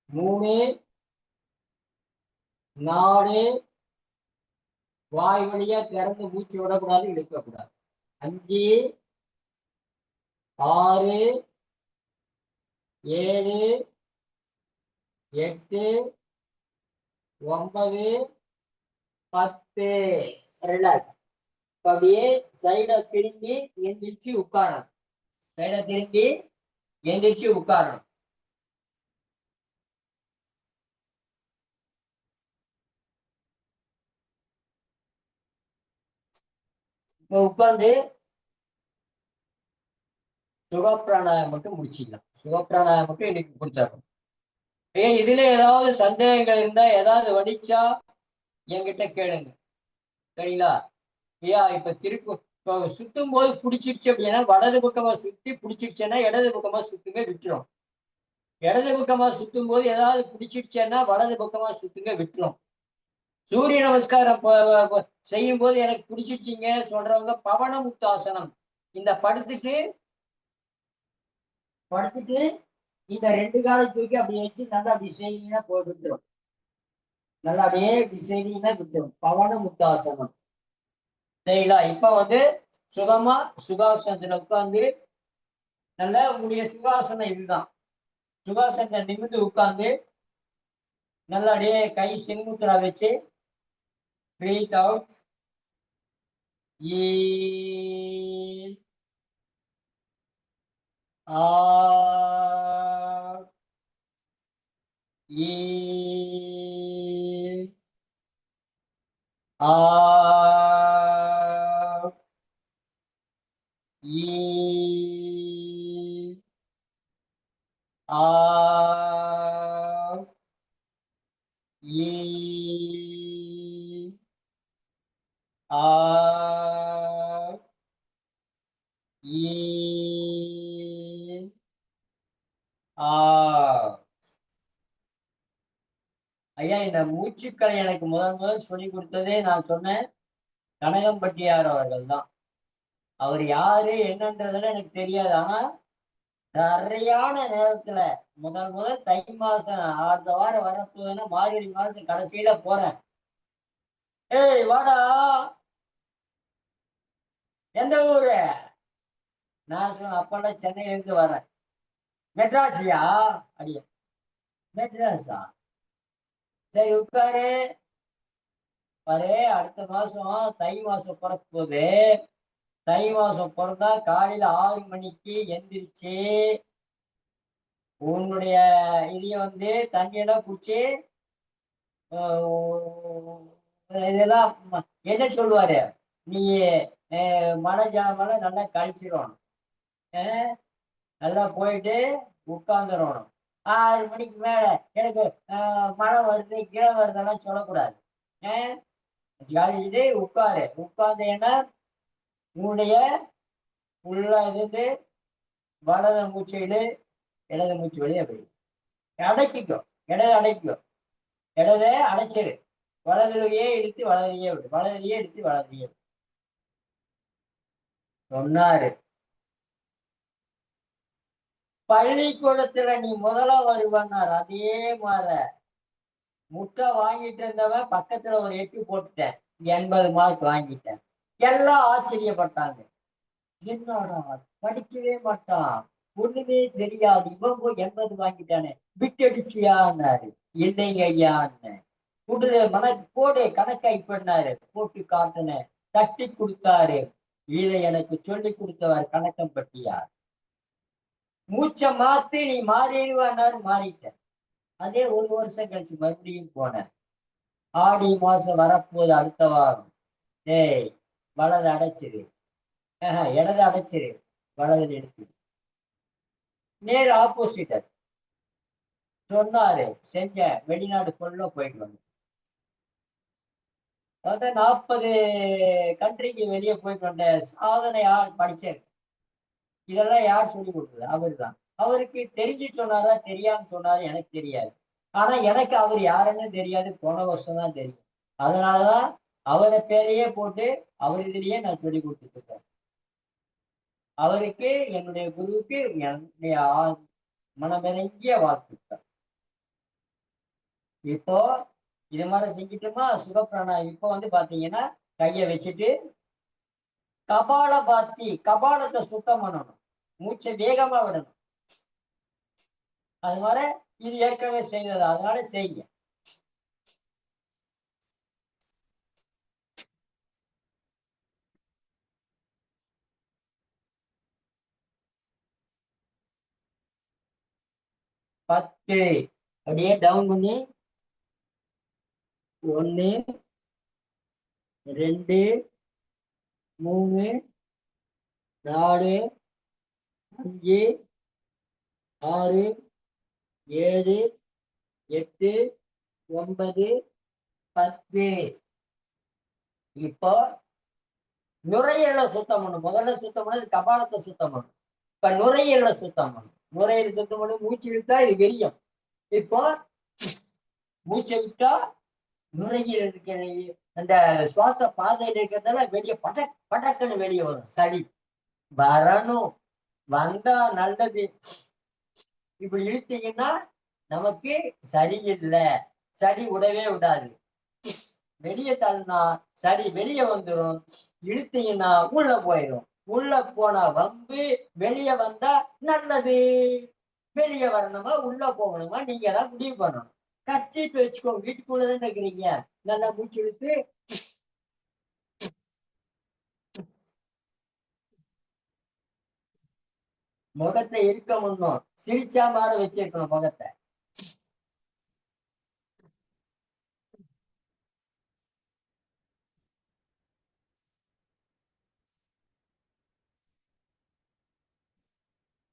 3 4 வாய் வழியா திறந்து மூச்சு விடக்கூடாது, இழுக்கக்கூடாது. 5 6 7 8 9 10. ரிலாக்ஸ். அப்படியே சைட திரும்பி எந்திரிச்சு உட்காரணும். சைட திரும்பி எந்திரிச்சு உட்காரணும். இப்போ உட்கார்ந்து சுகப்பிராணாயம் மட்டும் முடிச்சிக்கலாம். சுகப்பிராணாயம் மட்டும் இன்னைக்கு முடிச்சிடணும். இதுல ஏதாவது சந்தேகங்கள் இருந்தா, ஏதாவது வடிச்சா என்கிட்ட கேளுங்க, சரிங்களா? ஐயா இப்ப திருப்பி இப்போ சுத்தும் போது பிடிச்சிருச்சு அப்படின்னா வலது பக்கமா சுத்தி பிடிச்சிருச்சுன்னா இடது பக்கமா சுத்துங்க, விட்டுரும். இடது பக்கமா சுத்தும் போது ஏதாவது பிடிச்சிருச்சுன்னா வலது பக்கமா சுத்துங்க, விட்டுரும். சூரிய நமஸ்காரம் செய்யும் போது எனக்கு பிடிச்சிருச்சிங்க சொல்றவங்க பவன முக்தாசனம், இந்த படுத்துட்டு இந்த 2 காலை தூக்கி அப்படி வச்சு நல்லா அப்படி செய்தீங்கன்னா விட்டுரும். நல்லா அப்படியே இப்படி செய்தீங்கன்னா விட்டுரும். பவன முக்தாசனம். சரிங்களா? இப்ப சுகமா சுகாசனத்துல உட்கார்ந்து நல்லா உங்களுடைய சுகாசனம் இதுதான். சுகாசனத்தை நிமிர்ந்து உட்கார்ந்து நல்லா அப்படியே கை செங்குத்துறா வச்சு பிரீத் அவுட். ஆ ஈ ஆ ஈ ஆ ஈ ஆ. ஐயா, இந்த மூச்சுக்களை எனக்கு முதல் சொல்லி கொடுத்ததே நான் சொன்னேன் கனகம்பட்டியார் அவர்கள் தான். அவர் யாரு என்னன்றதுல எனக்கு தெரியாது. ஆனா சரியான நேரத்துல முதல் தை மாசம் அடுத்த வாரம் வரப்போகுதுன்னா மார்கழி மாசம் கடைசியில போறேன். ஏய் வாடா, எந்த ஊரு? நான் சொன்ன அப்பெல்லாம் சென்னையில இருந்து வரேன். மெட்ராஸியா? அடியா, மெட்ராஸா? சரி உட்காரு. பாரு, அடுத்த மாசம் தை மாசம் பிறக்க போகுது. தை மாசம் பிறந்தா காலையில 6 மணிக்கு எந்திரிச்சு உன்னுடைய இதைய தண்ணியெல்லாம் குடிச்சு இதெல்லாம் என்ன சொல்லுவாரு, நீ மன ஜனமெல்லாம் நல்லா கழிச்சிடணும். நல்லா போயிட்டு உட்காந்துடணும். 6 மணிக்கு மேல எனக்கு மழை வருது கீழே வருதெல்லாம் சொல்லக்கூடாது. கழிச்சுட்டு உட்கார்ந்தேன்னா உன்னுடைய உள்ள இருந்து வலது மூச்சையில இடது மூச்சு வழியா அப்படி அடைக்கிக்கோ. அடைக்கிக்கோ. இடத அடைச்சிடு. வலதுலயே இழுத்து வலதுலயே விடு. வலதுலயே இழுத்து வலதுலயே விடு. சொன்னாரு. பள்ளிக்கூடத்துல நீ முதல்ல வருவன்னார். அதே மாதிரி முட்டை வாங்கிட்டு இருந்தவன் பக்கத்துல ஒரு 8 போட்டுட்டேன். 80 மார்க் வாங்கிட்டேன். எல்லாம் ஆச்சரியப்பட்டாங்க. என்னடா படிக்கவே மாட்டான், ஒண்ணுமே தெரியாது, இவன் போய் 80 வாங்கிட்டானே, விட்டடிச்சியான்னாரு. இல்லைங்க ஐயான்னு. போடு கணக்கை பண்ணாரு. போட்டு காட்டுன. தட்டி கொடுத்தாரு. இதை எனக்கு சொல்லி கொடுத்தவர் கணக்கம்பட்டியார். மூச்சை மாத்தி நீ மாறிடுவான்னாரு. மாறிட்டேன். அதே 1 வருஷம் கழிச்சு மறுபடியும் போனேன். ஆடி மாசம் வரப்போகுது அடுத்த வாரம். டேய், வலது அடைச்சிரு, இடது அடைச்சிரு, வலது எடுத்து. நேர் ஆப்போசிட் சொன்னாரு. செஞ்ச. வெளிநாடு கொள்ள போயிட்டு வந்து 40 கண்ட்ரிக்கு வெளியே போயிட்டு வந்த சாதனை படிச்சேன். இதெல்லாம் யார் சொல்லி கொடுத்தது? அவர் தான். அவருக்கு தெரிஞ்சு சொன்னாரா தெரியாம சொன்னாரு எனக்கு தெரியாது. ஆனா எனக்கு அவர் யாருன்னு தெரியாது. போன வருஷம் தான் தெரியும். அதனாலதான் அவரை பேரையே போட்டு அவர் இதுலயே நான் சொல்லி கொடுத்துட்டு இருக்கேன். அவருக்கு, என்னுடைய குருவுக்கு என்னுடைய மனமிறங்கிய வாழ்த்துக்கள். இப்போ இது மாதிரி செஞ்சுட்டோமா சுகப்பிராணாயம். இப்போ பாத்தீங்கன்னா கையை வச்சுட்டு கபாலத்தை சுத்தம் பண்ணணும். மூச்சை வேகமா விடணும். அது மாதிரி இது ஏற்கனவே செய்தது, அதனால செய்யுங்க. பத்து அப்படியே டவுன் பண்ணி 1 2 3 4 5 6 7 8 9 10. இப்போ நுரையீரலை சுத்தம் பண்ணும். முதல்ல சுத்தம் பண்ணது கபாலத்தை சுத்தம் பண்ணும். இப்ப நுரையீரலை சுத்தம் பண்ணும். நுரையீரல் சுத்தம் பண்ணி மூச்சு இழுத்தா இது எரியும். இப்போ மூச்சை விட்டா நுரையீரல் இருக்கிற அந்த சுவாச பாதையில் இருக்கிறதால வெளியே படக்குன்னு வெளியே வரும். சளி வரணும். வந்தா நல்லது. இப்படி இழுத்தீங்கன்னா நமக்கு சளி இல்லை. சளி விடவே விடாது. வெளியே தள்ளினா சளி வெளியே வந்துடும். இழுத்தீங்கன்னா உள்ள போயிடும். உள்ள போனா வம்பு, வெளியே வந்தா நல்லது. வெளியே வரணுமா உள்ள போகணுமா நீங்க தான் முடிவு பண்ணணும். கர்ச்சீப் வச்சுக்கோங்க. வீட்டுக்குள்ளதான் இருக்கிறீங்க. நல்லா மூச்சு இழுத்து முகத்தை இருக்க முன்னும் சிரிச்சா மாதிரி வச்சிருக்கணும் முகத்தை.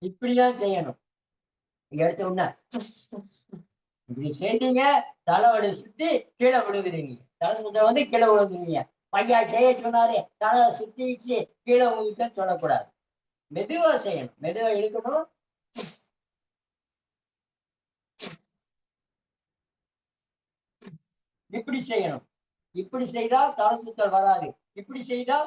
இப்படிதான் செய்யணும். எடுத்த உடனே இப்படி செய்தீங்க, தலைவலி சுத்தி கீழே விழுந்துருவீங்க. தலை சுத்த வந்து கீழே விழுந்துருவீங்க. பையா செய்ய சொன்னாரு, தலை சுத்திச்சு கீழே விழுந்துட்டேன்னு சொல்லக்கூடாது. மெதுவா செய்யணும், மெதுவா இழுக்கணும். இப்படி செய்யணும். இப்படி செய்தா தலை சுத்தல் வராது. இப்படி செய்தா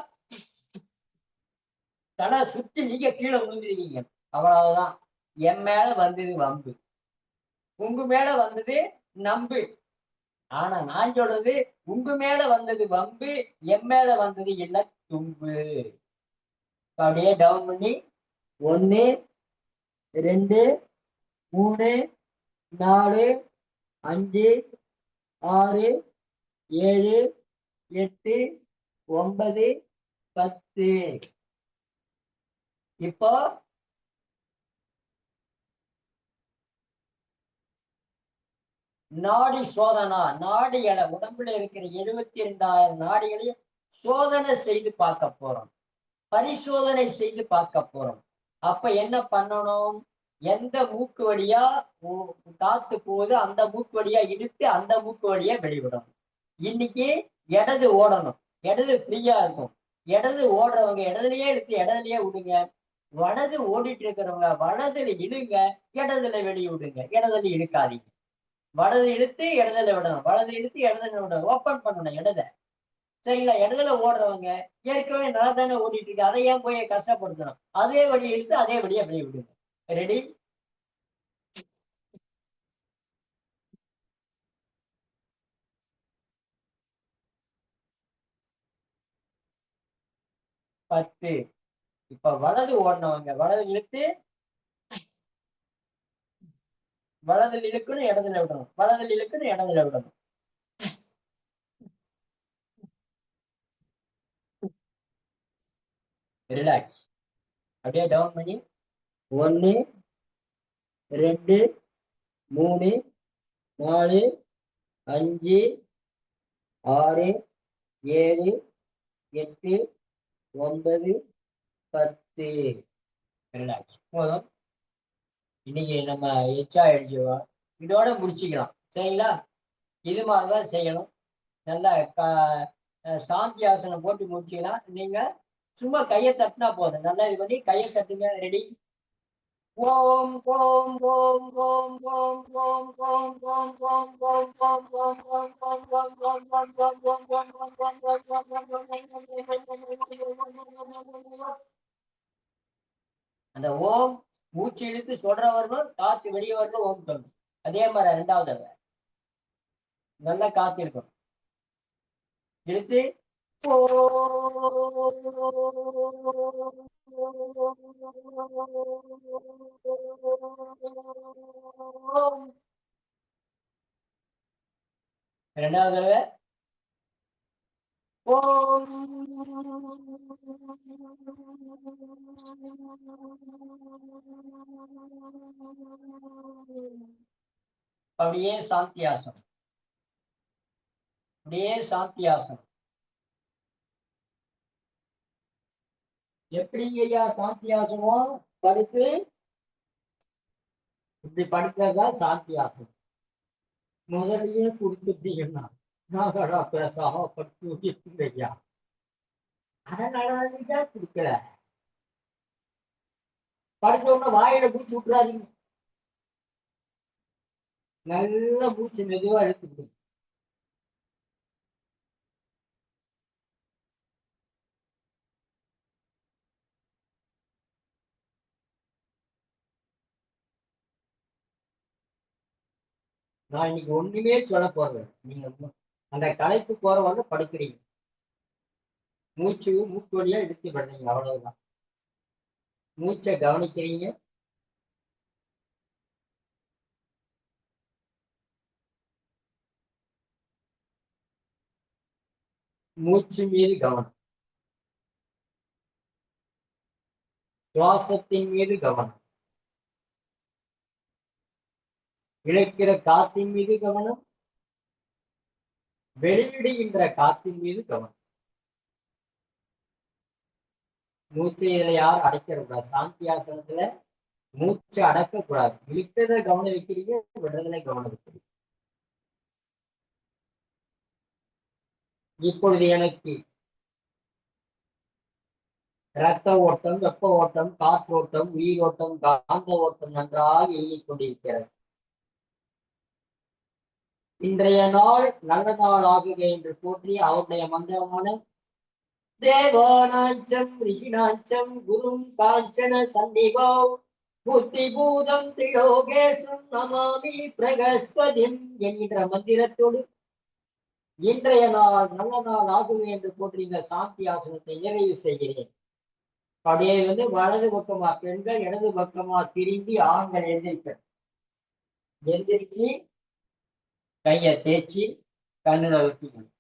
தலை சுத்தி நீங்க கீழே விழுந்துருவீங்க. அவ்வளவுதான். என் மேல வந்தது வம்பு, உங்க மேல வந்தது நம்பு. ஆனா நான் சொல்றது, உங்க மேல வந்தது வம்பு, என் மேல வந்தது இல்ல தும்பு. அப்படியே டவுன் பண்ணி 1 2 3 4 5 6 7 8 9 10. இப்போ நாடி சோதனா, நாடி எடை, உடம்புல இருக்கிற 72,000 நாடிகளையும் சோதனை செய்து பார்க்க போறோம், பரிசோதனை செய்து பார்க்க போறோம். அப்ப என்ன பண்ணணும்? எந்த மூக்கு வழியா காத்து போகுது அந்த மூக்கு வழியா இழுத்து அந்த மூக்கு வழியா வெளிவிடணும். இன்னைக்கு இடது ஓடணும், இடது ஃப்ரீயா இருக்கும். இடது ஓடுறவங்க இடதுலயே இழுத்து இடதுலயே விடுங்க. வலது ஓடிட்டு இருக்கிறவங்க வலதுல இழுங்க, இடதுல வெளியே விடுங்க. இடதுல இழுக்காதீங்க. வலது இழுத்து இடதுல விடணும், வலது இழுத்து இடதுல விடணும். ஓப்பன் பண்ணணும் இடத. சரிங்களா? இடதுல ஓடுறவங்க ஏற்கனவே நல்லா தானே ஓடிட்டு இருக்கு, அதை ஏன் போய் கஷ்டப்படுத்தணும்? அதே வழி இழுத்து அதே வழியா வெளியே விடுங்க. ரெடி? பத்து. இப்ப வலது ஓடினவங்க வலது இழுத்து வலதில் இழுக்கணும், இடதுல விடணும். வலதில் இழுக்கணும், இடதுல விடணும். ரிலாக்ஸ். அப்படியே டவுன் பண்ணி 1 2 3 4 5 6 7 8 9 10. ரிலாக்ஸ். போதும். இன்னைக்கு நம்ம எச்சா அடிச்சுவோம், இதோட முடிச்சுக்கலாம். சரிங்களா? இது மாதிரிதான் செய்யணும். நல்லா சாந்தி ஆசனம் போட்டு முடிச்சுக்கலாம். நீங்க சும்மா கையை தட்டினா போதும். நல்லா இது பண்ணி கையை தட்டுங்க. ரெடி? ஓம் ஓம் ஓம் ஓம் ஓம் ஓம் ஓம் ஓம் ஓம் ஓம் ஓம் ஓம் ஓம் ஓம் ஓம் ஓம். அந்த ஓம் மூச்சு இழுத்து சொல்றவர்களும் காத்து வெளியே வரணும். ஓம் சொல்லணும். அதே மாதிரி 2வது தடவை நல்லா காத்து இருக்கணும். இழுத்து இரண்டாவது தடவை அப்படியே சாந்தி ஆசனம், அப்படியே சாந்தி ஆசனம். எப்படி ஐயா சாந்தி ஆசனம்? படுத்து இப்படி படுக்கிறதா சாந்தி ஆசனம். முதல்லயே கொடுத்துட்டீங்கன்னா நாங்களா பேசாம படுத்து ஐயா, அதனாலதான் கொடுக்கல. படுத்த உடனே வாயில மூச்சு விட்டுறாதீங்க. நல்ல மூச்சு மெதுவா எடுத்துக்கிட்டு நான் இன்னைக்கு ஒண்ணுமே சொல்ல போறது. நீங்க அந்த களைப்பு போற வந்து படுக்கிறீங்க, மூச்சு மூக்கு வழியா இழுத்து விடுறீங்க. அவ்வளவுதான். மூச்சை கவனிக்கிறீங்க. மூச்சு மீது கவனம், சுவாசத்தின் மீது கவனம், இழைக்கிற காத்தின் மீது கவனம், வெளிவிடுகின்ற காத்தின் மீது கவனம். மூச்சை இதுல யாரும் அடைக்கிறக்கூடாது. சாந்தி ஆசனத்துல மூச்சை அடக்க கூடாது. இழுத்ததை கவனம் வைக்கிறீங்க, விடுறதுல கவனம் வைக்கிறீங்க. இப்பொழுது எனக்கு இரத்த ஓட்டம், வெப்ப ஓட்டம், காற்றோட்டம், உயிரோட்டம், காந்த ஓட்டம் நன்றாக இயங்கிக் கொண்டிருக்கிறது. இன்றைய நாள் நல்ல நாள் ஆகுக என்று போற்றி அவருடைய மந்திரமான தேவானாஞ்சம் ரிஷினாஞ்சம் குரும் காஞ்சன சண்டிகோ புத்தி பூதம் திலோகேசம் நமாமி பிரகஸ்பதிம் என்கின்ற மந்திரத்தோடு இன்றைய நாள் நல்ல நாள் ஆகுக என்று போற்றி இந்த சாந்தி ஆசனத்தை நிறைவு செய்கிறேன். அப்படியே வலது பக்கமா பெண்கள், இடது பக்கமா திரும்பி ஆண்கள் எந்திரிச்சு கைய தேய்ச்சி கண்ணுல ஊத்திக்கணும்.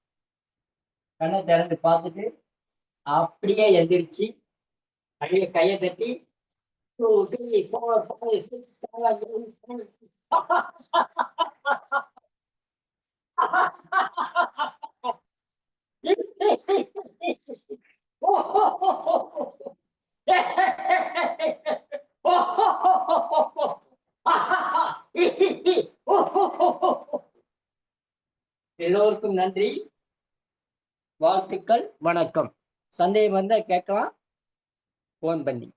கண்ணை திறந்து பார்த்துட்டு அப்படியே எந்திரிச்சு அப்படியே கையை தட்டி 2, 3, 4, 5, 6, 7, 8. எல்லோருக்கும் நன்றி, வாழ்த்துக்கள், வணக்கம். சந்தேகம் வந்தா கேட்கலாம், போன் பண்ணி.